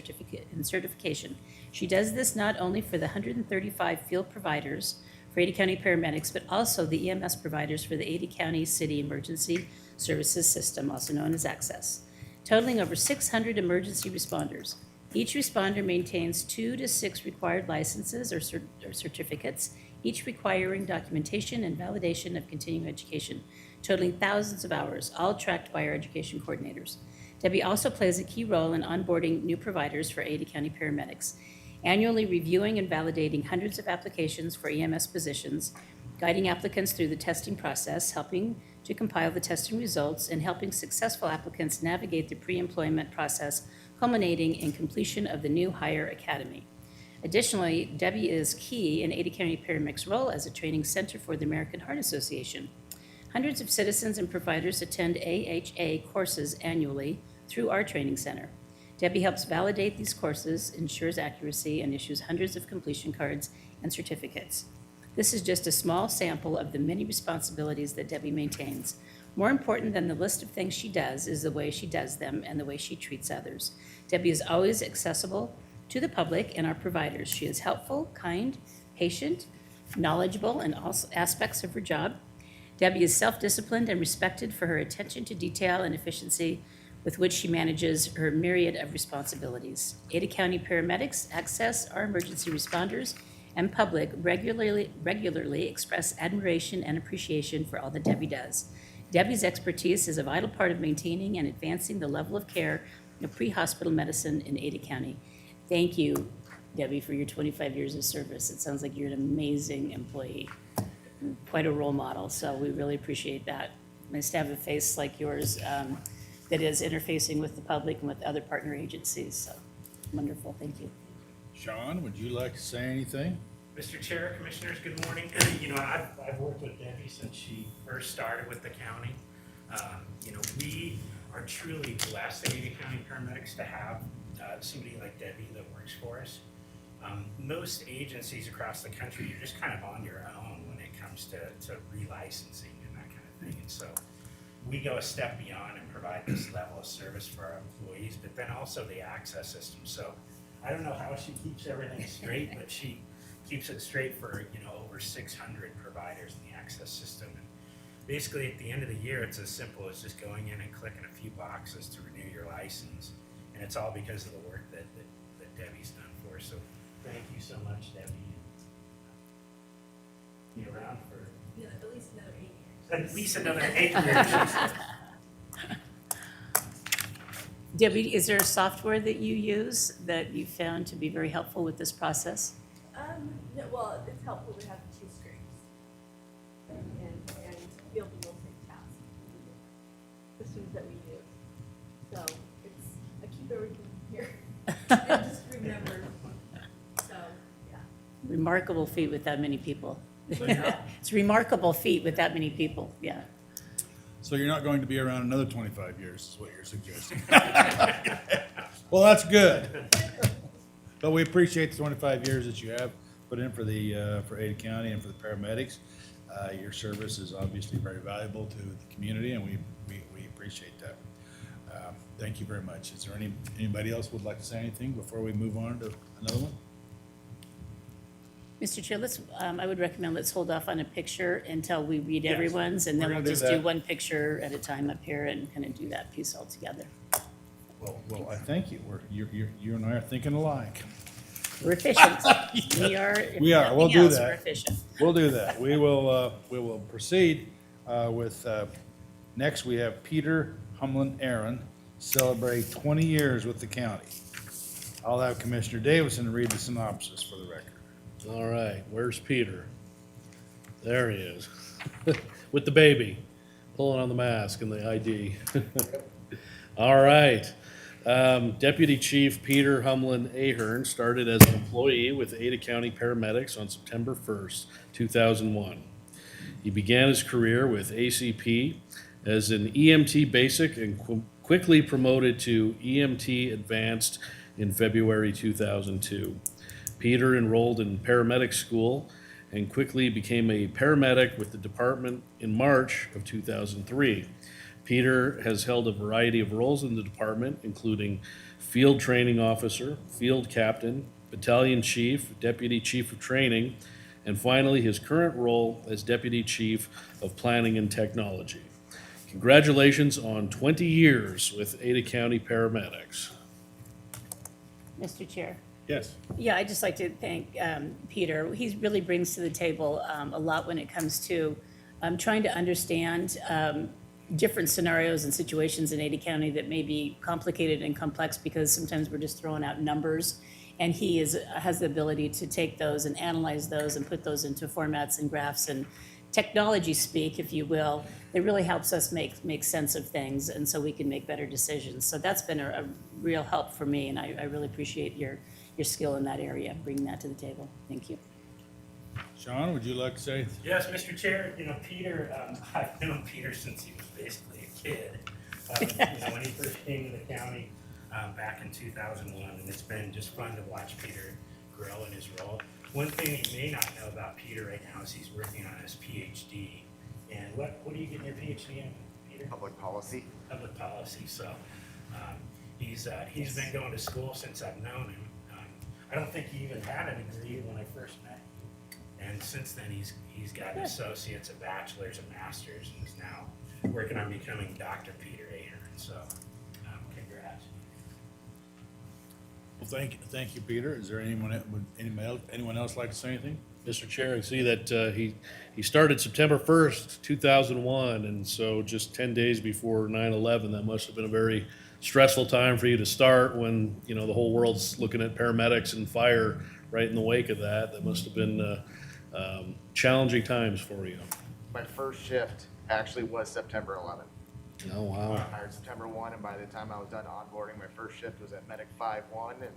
certification. She does this not only for the 135 field providers for Ada County paramedics, but also the EMS providers for the Ada County City Emergency Services System, also known as Access, totaling over 600 emergency responders. Each responder maintains 2 to 6 required licenses or certificates, each requiring documentation and validation of continuing education, totaling thousands of hours, all tracked by our education coordinators. Debbie also plays a key role in onboarding new providers for Ada County paramedics, annually reviewing and validating hundreds of applications for EMS positions, guiding applicants through the testing process, helping to compile the testing results, and helping successful applicants navigate the pre-employment process, culminating in completion of the new hire academy. Additionally, Debbie is key in Ada County Paramedics' role as a training center for the American Heart Association. Hundreds of citizens and providers attend AHA courses annually through our training center. Debbie helps validate these courses, ensures accuracy, and issues hundreds of completion cards and certificates. This is just a small sample of the many responsibilities that Debbie maintains. More important than the list of things she does is the way she does them and the way she treats others. Debbie is always accessible to the public and our providers. She is helpful, kind, patient, knowledgeable in all aspects of her job. Debbie is self-disciplined and respected for her attention to detail and efficiency with which she manages her myriad of responsibilities. Ada County paramedics, Access, our emergency responders, and public regularly express admiration and appreciation for all that Debbie does. Debbie's expertise is a vital part of maintaining and advancing the level of care of pre-hospital medicine in Ada County. Thank you, Debbie, for your 25 years of service. It sounds like you're an amazing employee, quite a role model, so we really appreciate that. Nice to have a face like yours that is interfacing with the public and with other partner agencies, so wonderful, thank you. Sean, would you like to say anything? Mr. Chair, Commissioners, good morning. You know, I've worked with Debbie since she first started with the county. You know, we are truly blessed at Ada County Paramedics to have somebody like Debbie that works for us. Most agencies across the country, you're just kind of on your own when it comes to relicensing and that kind of thing. And so we go a step beyond and provide this level of service for our employees, but then also the access system. So I don't know how she keeps everything straight, but she keeps it straight for, you know, over 600 providers in the access system. And basically, at the end of the year, it's as simple as just going in and clicking a few boxes to renew your license. And it's all because of the work that Debbie's done for us. So thank you so much, Debbie. Be around for At least another 8 years. at least another 8 years. Debbie, is there a software that you use that you found to be very helpful with this process? No, well, it's helpful to have 2 screens and be able to multitask. Systems that we remarkable feat with that many people. It's a remarkable feat with that many people, yeah. So you're not going to be around another 25 years, is what you're suggesting. Well, that's good. But we appreciate the 25 years that you have put in for Ada County and for the paramedics. Your service is obviously very valuable to the community, and we appreciate that. Thank you very much. Is there anybody else would like to say anything before we move on to another one? Mr. Chair, I would recommend let's hold off on a picture until we read Yes, everyone's, and then we're we'll gonna do just do that. one picture at a time up here and kind of do that piece all together. Well, I thank you. You and I are thinking alike. We're efficient. We are. if We are. We'll nothing do else, that. We're efficient. We'll do that. We will proceed with, next we have Peter Humlin Aaron, celebrate 20 years with the county. I'll have Commissioner Davison read the synopsis for the record. All right, where's Peter? There he is, with the baby, pulling on the mask and the ID. All right. Deputy Chief Peter Humlin Ahern started as an employee with Ada County Paramedics on September 1st, 2001. He began his career with ACP as an EMT Basic and quickly promoted to EMT Advanced in February 2002. Peter enrolled in paramedic school and quickly became a paramedic with the department in March of 2003. Peter has held a variety of roles in the department, including field training officer, field captain, battalion chief, deputy chief of training, and finally his current role as deputy chief of planning and technology. Congratulations on 20 years with Ada County Paramedics. Mr. Chair. Yes. Yeah, I'd just like to thank Peter. He really brings to the table a lot when it comes to trying to understand different scenarios and situations in Ada County that may be complicated and complex because sometimes we're just throwing out numbers. And he has the ability to take those and analyze those and put those into formats and graphs and technology speak, if you will, that really helps us make sense of things, and so we can make better decisions. So that's been a real help for me, and I really appreciate your skill in that area, bringing that to the table. Thank you. Sean, would you like to say? Yes, Mr. Chair, Peter, I've known Peter since he was basically a kid. When he first came to the county back in 2001, and it's been just fun to watch Peter grow in his role. One thing you may not know about Peter right now is he's working on his PhD. And what are you getting your PhD in, Peter? Public policy. Public policy. So he's been going to school since I've known him. I don't think he even had a degree when I first met him. And since then, he's got an associate's, a bachelor's, a master's, and is now working on becoming Dr. Peter Ahern. So congrats. Well, thank you, Peter. Is there anyone else like to say anything? Mr. Chair, I see that he started September 1st, 2001, and so just 10 days before 9/11, that must have been a very stressful time for you to start when, the whole world's looking at paramedics and fire right in the wake of that. That must have been challenging times for you. My first shift actually was September 11th. Oh, I wow. hired September 1, and by the time I was done onboarding, my first shift was at Medic 5-1, and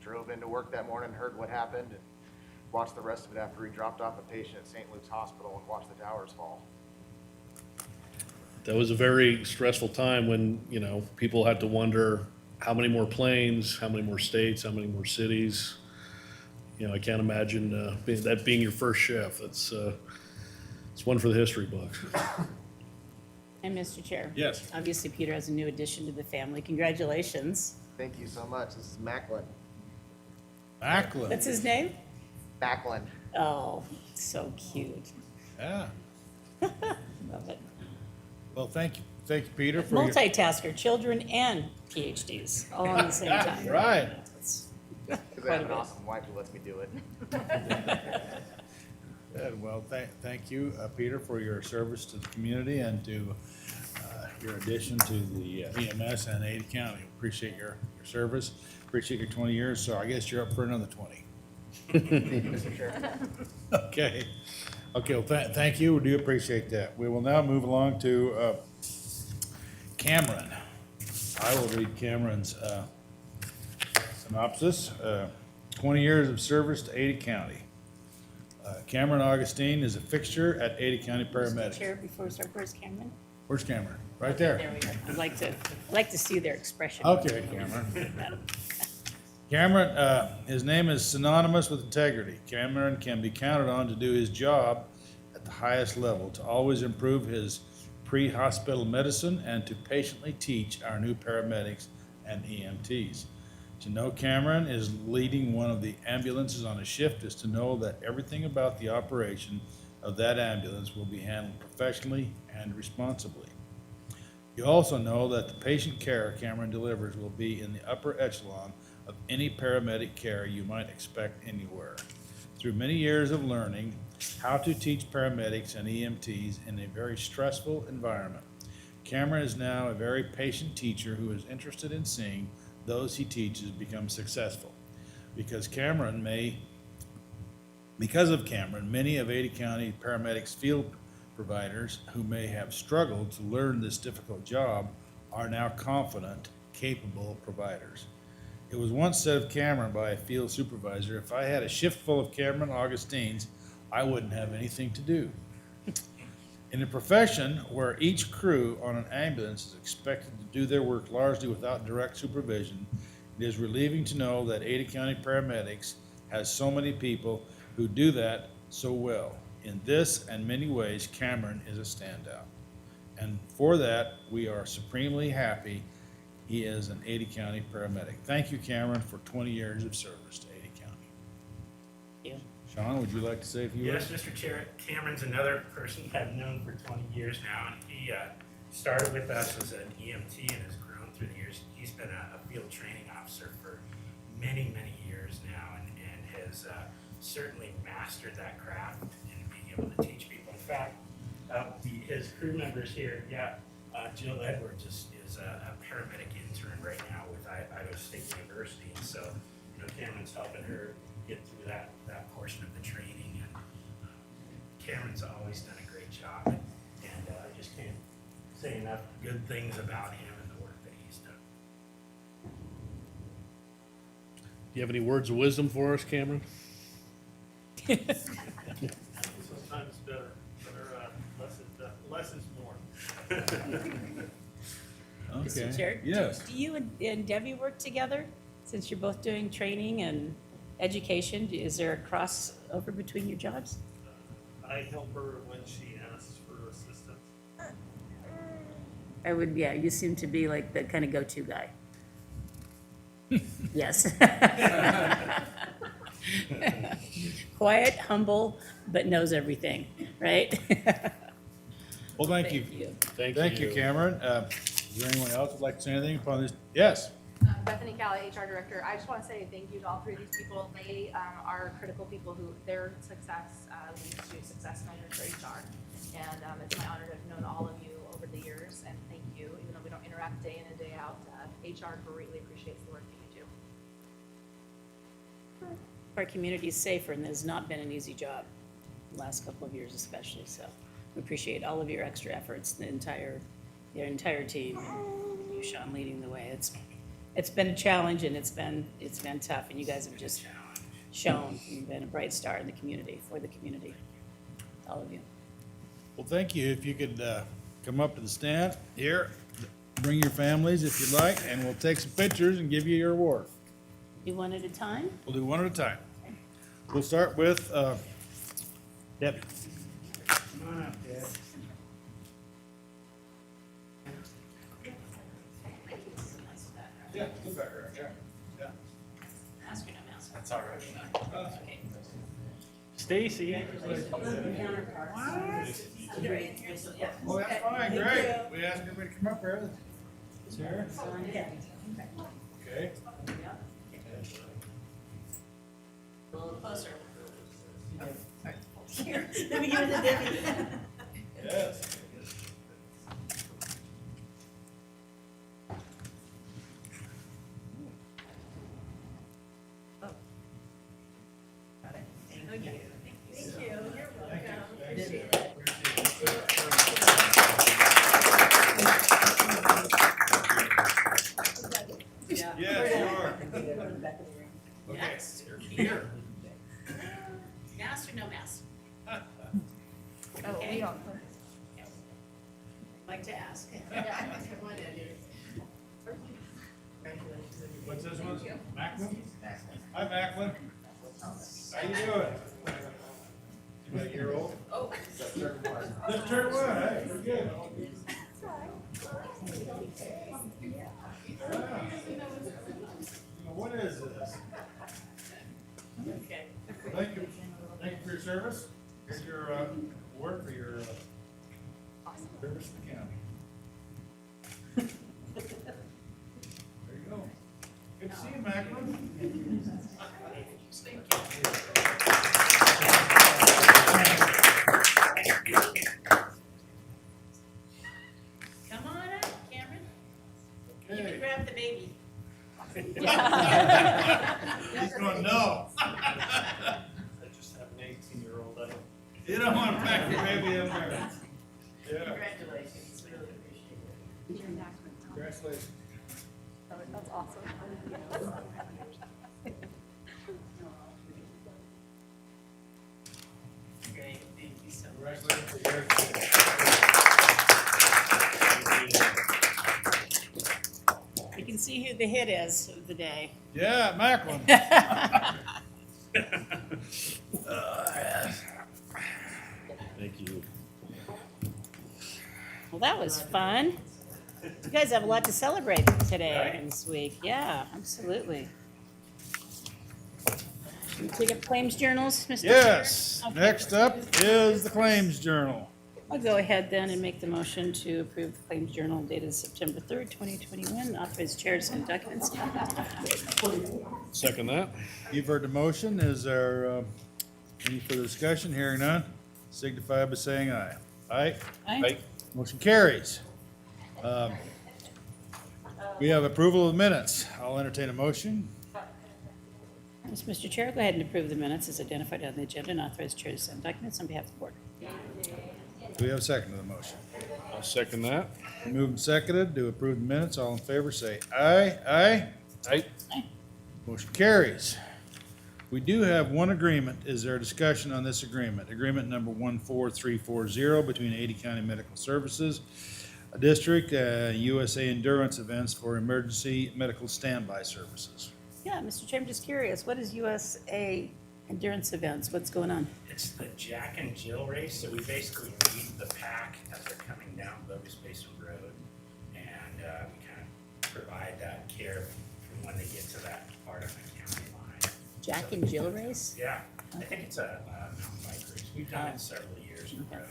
drove into work that morning, heard what happened, and watched the rest of it after we dropped off a patient at St. Luke's Hospital and watched the towers fall. That was a very stressful time when, people had to wonder how many more planes, how many more states, how many more cities. I can't imagine that being your first shift. It's one for the history books. And Mr. Chair. Yes. Obviously, Peter has a new addition to the family. Congratulations. Thank you so much. This is Macklin. Macklin. What's his name? Macklin. Oh, so cute. Yeah. Love it. Well, thank you, Peter, for your. Multitasker, children and PhDs, all at the same time. Right. That's Because I quite have a an bit. awesome wife who lets me do it. Good. Well, thank you, Peter, for your service to the community and to your addition to the EMS and Ada County. Appreciate your service. Appreciate your 20 years. So I guess you're up for another 20. Mr. Chair. Okay. Well, thank you. We do appreciate that. We will now move along to Cameron. I will read Cameron's synopsis. 20 years of service to Ada County. Cameron Augustine is a fixture at Ada County Mr. Paramedics. Chair, before we start, where's Cameron? Where's Cameron? Right Okay, there. There we go. I'd like to see their expression. Okay, Cameron. Cameron, his name is synonymous with integrity. Cameron can be counted on to do his job at the highest level, to always improve his pre-hospital medicine and to patiently teach our new paramedics and EMTs. To know Cameron is leading one of the ambulances on a shift is to know that everything about the operation of that ambulance will be handled professionally and responsibly. You also know that the patient care Cameron delivers will be in the upper echelon of any paramedic care you might expect anywhere. Through many years of learning how to teach paramedics and EMTs in a very stressful environment, Cameron is now a very patient teacher who is interested in seeing those he teaches become successful. Because of Cameron, many of Ada County paramedics field providers who may have struggled to learn this difficult job are now confident, capable providers. It was once said of Cameron by a field supervisor, if I had a shift full of Cameron Augustines, I wouldn't have anything to do. In a profession where each crew on an ambulance is expected to do their work largely without direct supervision, it is relieving to know that Ada County Paramedics has so many people who do that so well. In this and many ways, Cameron is a standout. And for that, we are supremely happy he is an Ada County paramedic. Thank you, Cameron, for 20 years of service to Ada County. Thank you. Sean, would you like to say a few words? Yes, Mr. Chair, Cameron's another person I've known for 20 years now, and he started with us as an EMT and has grown through the years. He's been a field training officer for many, many years now, and has certainly mastered that craft and being able to teach people. In fact, his crew members here, Jill Edwards is a paramedic intern right now with Idaho State University, and so, Cameron's helping her get through that portion of the training, and Cameron's always done a great job, and I just can't say enough good things about him and the work that he's done. Do you have any words of wisdom for us, Cameron? Sometimes better, less is more. Okay. Mr. Chair? Yes. Do you and Debbie work together, since you're both doing training and education? Is there a crossover between your jobs? I help her when she asks for assistance. You seem to be like the kind of go-to guy. Yes. Quiet, humble, but knows everything, right? Well, thank you. Thank you, Cameron. Is there anyone else who'd like to say anything upon this? Yes. Bethany Calla, HR Director. I just want to say thank you to all three of these people. They are critical people who their success leads to success measures for HR. And it's my honor to have known all of you over the years, and thank you. Even though we don't interact day in and day out, HR greatly appreciates the work that you do. Our community is safer, and there's not been an easy job, the last couple of years especially, so we appreciate all of your extra efforts, your entire team, and you, Sean, leading the way. It's been a challenge, and it's been tough, and you guys have just shown you've been a bright star in the community, for the community, all of you. Well, thank you. If you could come up to the stand here, bring your families if you'd like, and we'll take some pictures and give you your award. Do one at a time? We'll do one at a time. We'll start with Debbie. Come on up, Dad. Yeah, go back there. Yeah. That's all right. Stacy. Oh, that's fine, great. We asked everybody to come up here. Sarah? Okay. A little closer. Here, let me give it to Debbie. Yes. Thank you. Thank you. You're welcome. Appreciate it. Yes, you are. Okay. Yes. Here. Now mask or no mask? Oh, Okay. we don't. Like to ask. What's this one? Macklin? Hi, Macklin. How you doing? You about a year old? Oh. Just turned one, hey, pretty good. What is this? Okay. Thank you for your service. Here's your, award for your, service to the county. There you go. Good to see you, Macklin. Come on up, Cameron. You Okay. can grab the baby. He's going, no. I just have an 18-year-old. You don't want to pack your baby in there. Yeah. Congratulations. Congratulations. That's awesome. Great, thank you so much. Congratulations. You can see who the hit is of the day. Yeah, Macklin. Thank you. Well, that was fun. You guys have a lot to celebrate today and this week. Yeah, absolutely. You take up claims journals, Mr. Chair? Yes, Okay. next up is the claims journal. I'll go ahead then and make the motion to approve the claims journal dated September 3rd, 2021. Authorize chair to sign documents. Second that. You've heard the motion. Is there any further discussion? Hearing none, signify by saying aye. Aye. Aye. Motion carries. We have approval of the minutes. I'll entertain a motion. Yes, Mr. Chair, go ahead and approve the minutes as identified on the agenda and authorize chair to sign documents on behalf of the board. Do we have a second to the motion? I'll second that. Moved and seconded to approve the minutes. All in favor, say aye. Aye. Aye. Motion carries. We do have one agreement. Is there a discussion on this agreement? Agreement number 14340 between Ada County Medical Services District, USA Endurance Events for Emergency Medical Standby Services. Yeah, Mr. Chair, I'm just curious, what is USA Endurance Events? What's going on? It's the Jack and Jill race, so we basically lead the pack as they're coming down Bogus Basin Road. And we kind of provide that care from when they get to that part of the county line. Jack and Jill race? Yeah, I think it's a mountain bike race. We've done it several years in a row.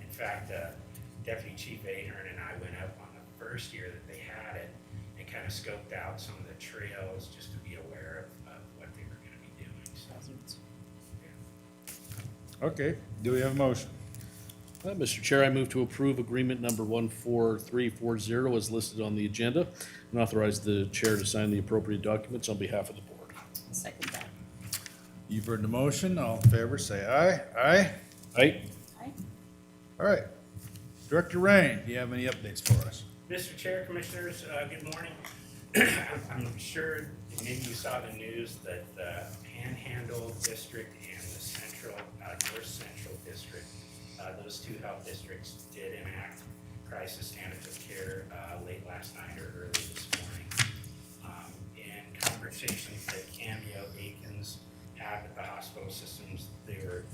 In fact, Deputy Chief Ahern and I went up on the first year that they had it and kind of scoped out some of the trails just to be aware of what they were gonna be doing, so. Okay, do we have a motion? Mr. Chair, I move to approve agreement number 14340 as listed on the agenda and authorize the chair to sign the appropriate documents on behalf of the board. I'll second that. You've heard the motion. All in favor, say aye. Aye. Aye. Aye. All right. Director Rain, do you have any updates for us? Mr. Chair, Commissioners, good morning. I'm sure maybe you saw the news that the Panhandle District and the North Central District, those two health districts did enact crisis standards of care late last night or early this morning. In conversations that Cameo Akins had with the hospital systems, they were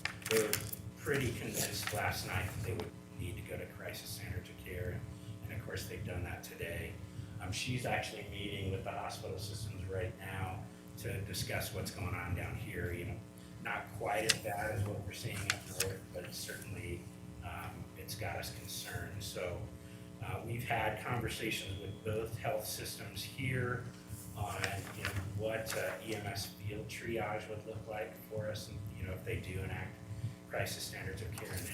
pretty convinced last night that they would need to go to crisis standards of care. And of course, they've done that today. She's actually meeting with the hospital systems right now to discuss what's going on down here. You know, not quite as bad as what we're seeing up north, but it's certainly, it's got us concerned. So we've had conversations with both health systems here on, you know, what EMS field triage would look like for us, and, you know, if they do enact crisis standards of care and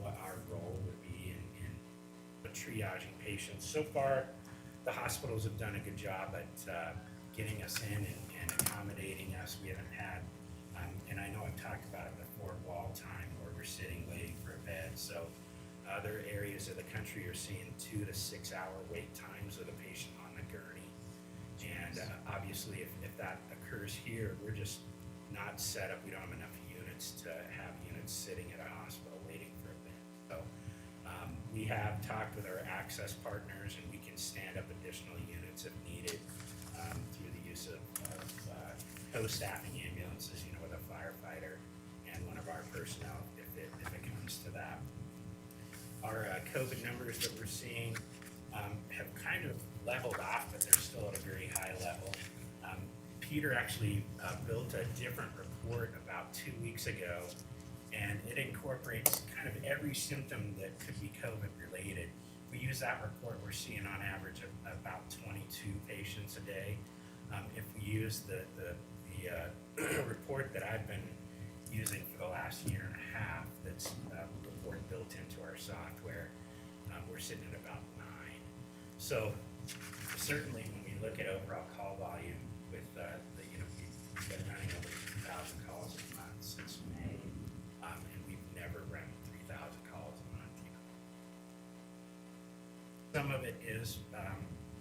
what our role would be in triaging patients. So far, the hospitals have done a good job at getting us in and accommodating us. We haven't had, and I know I've talked about it before, wall time where we're sitting waiting for a bed. So other areas of the country are seeing 2 to 6 hour wait times with a patient on the gurney. And obviously, if that occurs here, we're just not set up. We don't have enough units units to have units sitting at a hospital waiting for a bed. So we have talked with our access partners, and we can stand up additional units if needed through the use of co-staffing ambulances, you know, with a firefighter and one of our personnel if it comes to that. Our COVID numbers that we're seeing have kind of leveled off, but they're still at a very high level. Peter actually built a different report about 2 weeks ago, and it incorporates kind of every symptom that could be COVID related. We use that report, we're seeing on average about 22 patients a day. If we use the report that I've been using for the last year and a half, that's a report built into our software, we're sitting at about 9. So certainly when we look at overall call volume with we've been running over 2,000 calls a month since May, and we've never run 3,000 calls a month. Some of it is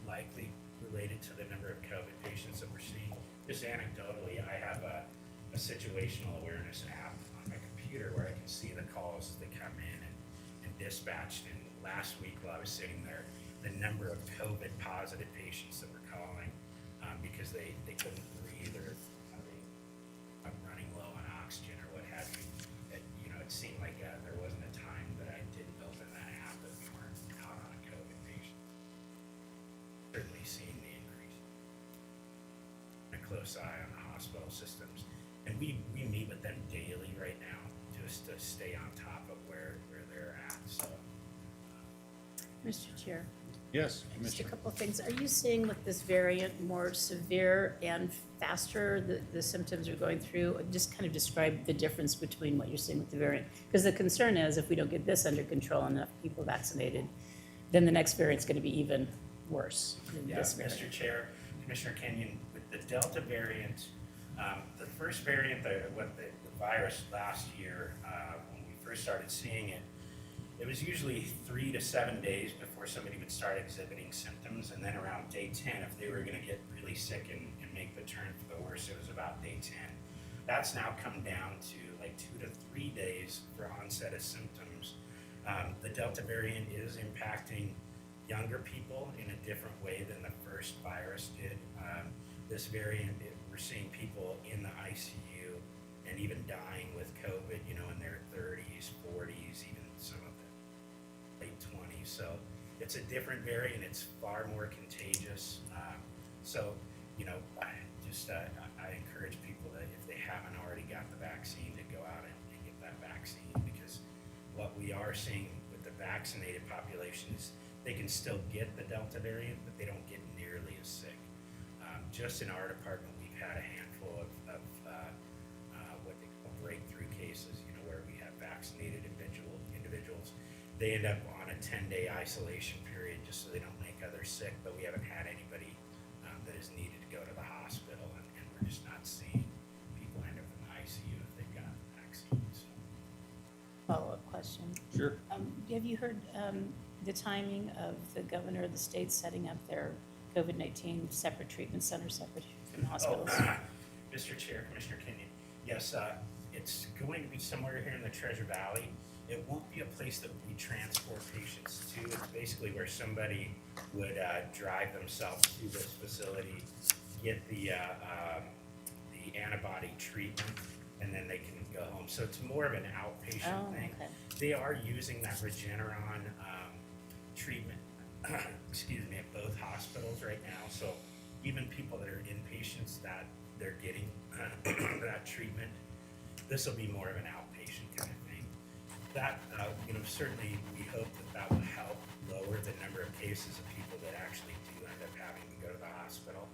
likely related to the number of COVID patients that we're seeing. Just anecdotally, I have a situational awareness app on my computer where I can see the calls that come in and dispatched. And last week while I was sitting there, the number of COVID positive patients that were calling because they couldn't breathe or running low on oxygen or what have you. It seemed like there wasn't a time that I didn't open that app that we weren't out on a COVID patient. Certainly seeing the increase. A close eye on the hospital systems. And we meet with them daily right now just to stay on top of where they're at. So, Mr. Chair, Yes, just a Commissioner. couple of things. Are you seeing with this variant more severe and faster the symptoms are going through? Just kind of describe the difference between what you're seeing with the variant. Because the concern is if we don't get this under control and enough people vaccinated, then the next variant's going to be even worse than this variant. Mr. Chair, Commissioner Kenyon, with the Delta variant, the first variant, the virus last year, when we first started seeing it, it was usually 3 to 7 days before somebody would start exhibiting symptoms, and then around day 10, if they were going to get really sick and make the turn for the worse, it was about day 10. That's now come down to like 2 to 3 days for onset of symptoms. The Delta variant is impacting younger people in a different way than the first virus did. This variant, we're seeing people in the ICU and even dying with COVID, in their 30s, 40s, even some of the late 20s. So it's a different variant. It's far more contagious. I encourage people that if they haven't already got the vaccine to go out and get that vaccine, because what we are seeing with the vaccinated population is they can still get the Delta variant, but they don't get nearly as sick. Just in our department, we've had a handful of what they call breakthrough cases, where we have vaccinated individuals. They end up on a 10-day isolation period just so they don't make others sick, but we haven't had anybody that is needed to go to the hospital, and we're just not seeing people end up in the ICU if they've got the vaccine. So. Follow-up question. Sure. Have you heard the timing of the governor of the state setting up their COVID-19 separate treatment centers, separate from hospitals? Mr. Chair, Commissioner Kenyon, yes, it's going to be somewhere here in the Treasure Valley. It won't be a place that we transport patients to. It's basically where somebody would drive themselves to this facility, get the antibody treatment, and then they can go home. So it's more of an outpatient thing. Okay. They are using that Regeneron treatment, at both hospitals right now. So even people that are inpatients that they're getting that treatment, this will be more of an outpatient kind of thing. That, certainly we hope that will help lower the number of cases of people that actually do end up having to go to the hospital.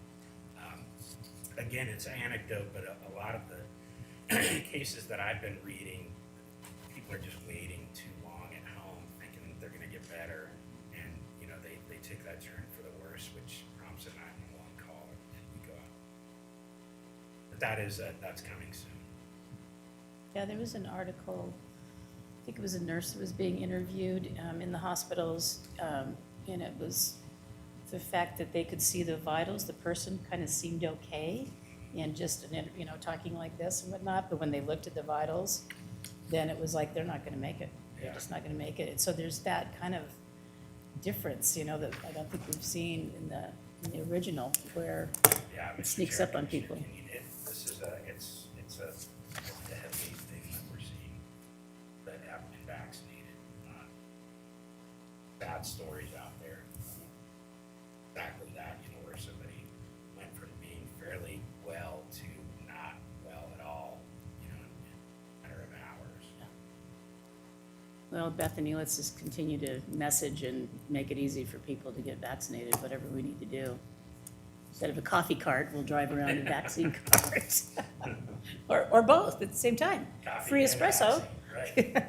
Again, it's an anecdote, but a lot of the cases that I've been reading, people are just waiting too long at home, thinking that they're going to get better, and they take that turn for the worse, which prompts a 911 call, and we go out. But that's coming soon. Yeah, there was an article, I think it was a nurse that was being interviewed in the hospitals, and it was the fact that they could see the vitals. The person kind of seemed okay, and just, you know, talking like this and whatnot, but when they looked at the vitals, then it was like, they're not gonna make it. They're just not gonna make it. And so there's that kind of difference, you know, that I don't think we've seen in the original, where Yeah, it Mr. sneaks Chair, up on people. I mean, this is it's a heavy thing that we're seeing that haven't been vaccinated. Bad stories out there. Exactly that, you know, where somebody went from being fairly well to not well at all, you know, in a matter of hours. Well, Bethany, let's just continue to message and make it easy for people to get vaccinated, whatever we need to do. Instead of a coffee cart, we'll drive around in vaccine carts. Or both at the same time. Coffee Free and espresso. vaccine, Right.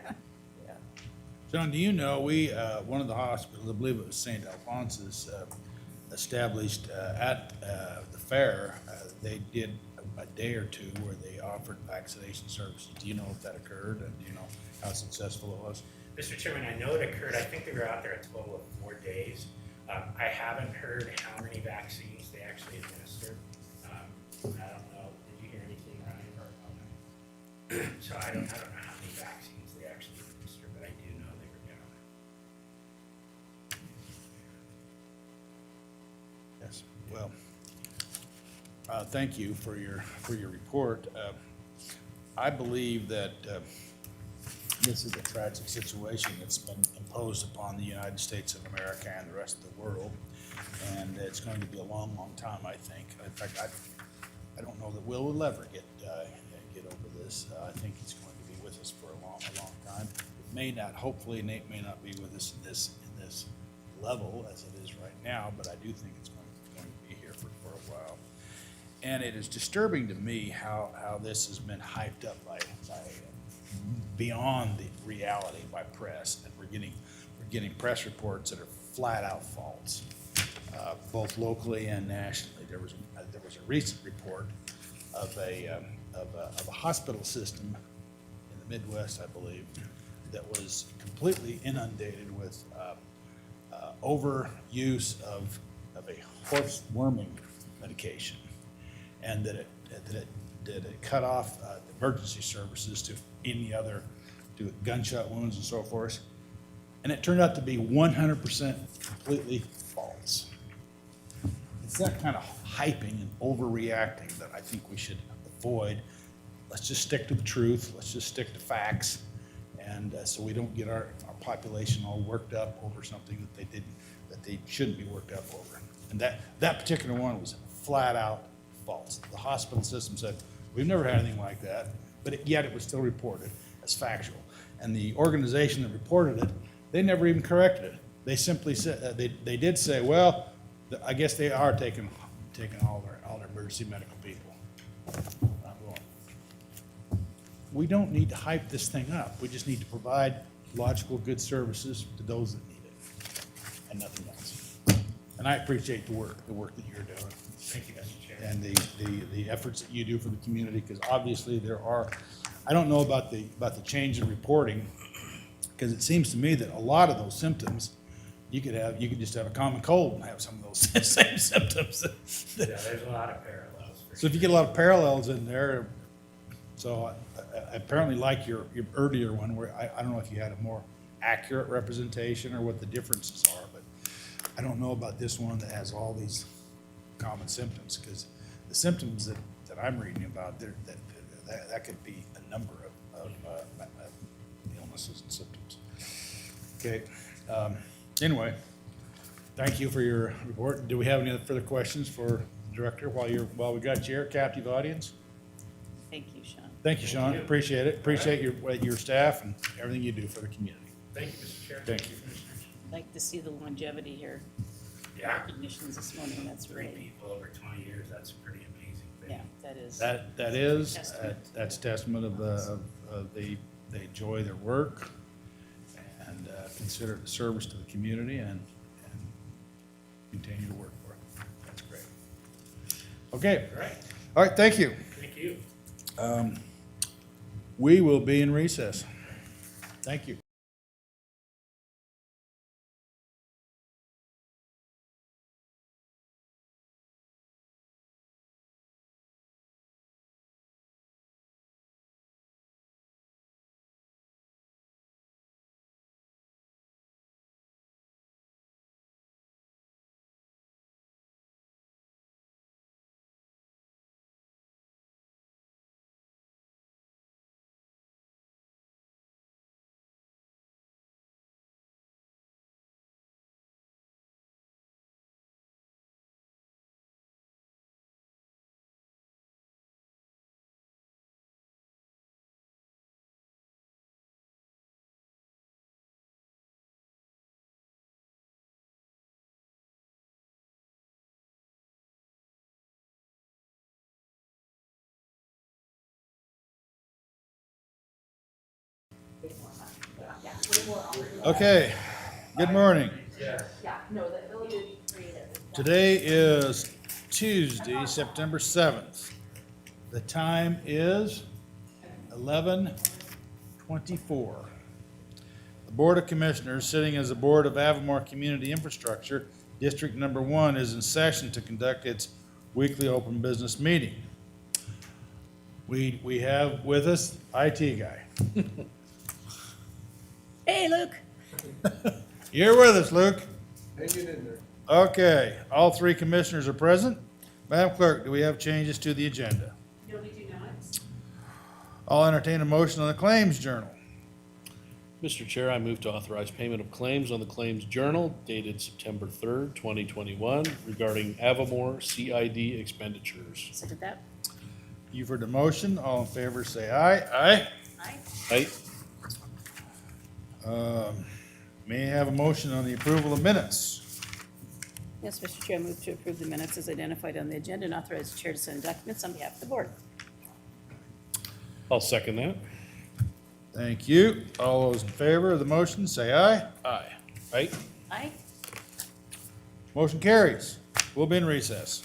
John, do you know, we, one of the hospitals, I believe it was St. Alphonsus, established at the fair, they did a day or two where they offered vaccination services. Do you know if that occurred, and do you know how successful it was? Mr. Chairman, I know it occurred, I think they were out there a total of 4 days. I haven't heard how many vaccines they actually administered. I don't know, did you hear anything, Ryan? So I don't know how many vaccines they actually administered, but I do know they were down. Yes, well, thank you for your report. I believe that this is a tragic situation that's been imposed upon the United States of America and the rest of the world, and it's going to be a long, long time, I think. In fact, I don't know that will ever get over this. I think he's going to be with us for a long time. It may not, hopefully Nate may not be with us in this level as it is right now, but I do think it's going to be here for a while. And it is disturbing to me how this has been hyped up by beyond the reality by press, and we're getting press reports that are flat out false, both locally and nationally. There was a recent report of a hospital system in the Midwest, I believe, that was completely inundated with overuse of a horse worming medication, and that it cut off emergency services to any other, to gunshot wounds and so forth. And it turned out to be 100% completely false. It's that kind of hyping and overreacting that I think we should avoid. Let's just stick to the truth. Let's just stick to facts. And so we don't get our population all worked up over something that they shouldn't be worked up over. And that particular one was flat out false. The hospital system said, we've never had anything like that, but yet it was still reported as factual. And the organization that reported it, they never even corrected it. They simply said, they did say, well, I guess they are taking all their emergency medical people. I'm going, we don't need to hype this thing up. We just need to provide logical, good services to those that need it, and nothing else. And I appreciate the work that you're doing. Thank you, Mr. Chair. And the efforts that you do for the community, because obviously there are, I don't know about the change in reporting, because it seems to me that a lot of those symptoms, you could just have a common cold and have some of those same symptoms. Yeah, there's a lot of parallels. So if you get a lot of parallels in there, so I apparently like your earlier one, where I don't know if you had a more accurate representation or what the differences are, but I don't know about this one that has all these common symptoms, because the symptoms that I'm reading about, that could be a number of illnesses and symptoms. Okay. Anyway, thank you for your report. Do we have any further questions for the director while we got you here, captive audience? Thank you, Sean. Thank you, Sean. Appreciate it. Appreciate your staff and everything you do for the community. Thank you, Mr. Chair. Thank you. Commissioners. I'd like to see the longevity here. Yeah. Recognitions this morning, that's Three really, people over 20 years, that's a pretty amazing thing. yeah, that is. That is, Testament. that's testament of they enjoy their work and consider it a service to the community and continue to work for it. That's great. Okay. All right. All right, thank you. Thank you. We will be in recess. Thank you. Okay, good morning. Yeah, no, the ability to be creative. Today is Tuesday, September 7th. The time is 11:24. The Board of Commissioners, sitting as the Board of Avamore Community Infrastructure, District Number 1, is in session to conduct its weekly open business meeting. We have with us IT guy. Hey, Luke. You're with us, Luke. Hanging in there. Okay, all three commissioners are present. Madam Clerk, do we have changes to the agenda? No, we do not. I'll entertain a motion on the claims journal. Mr. Chair, I move to authorize payment of claims on the Claims Journal dated September 3rd, 2021 regarding Avamore CID expenditures. Second that. You've heard the motion. All in favor, say aye. Aye. Aye. Aye. May I have a motion on the approval of minutes? Yes, Mr. Chair, I move to approve the minutes as identified on the agenda and authorize the chair to sign documents on behalf of the board. I'll second that. Thank you. All those in favor of the motion, say aye. Aye. Aye. Aye. Motion carries. We'll be in recess.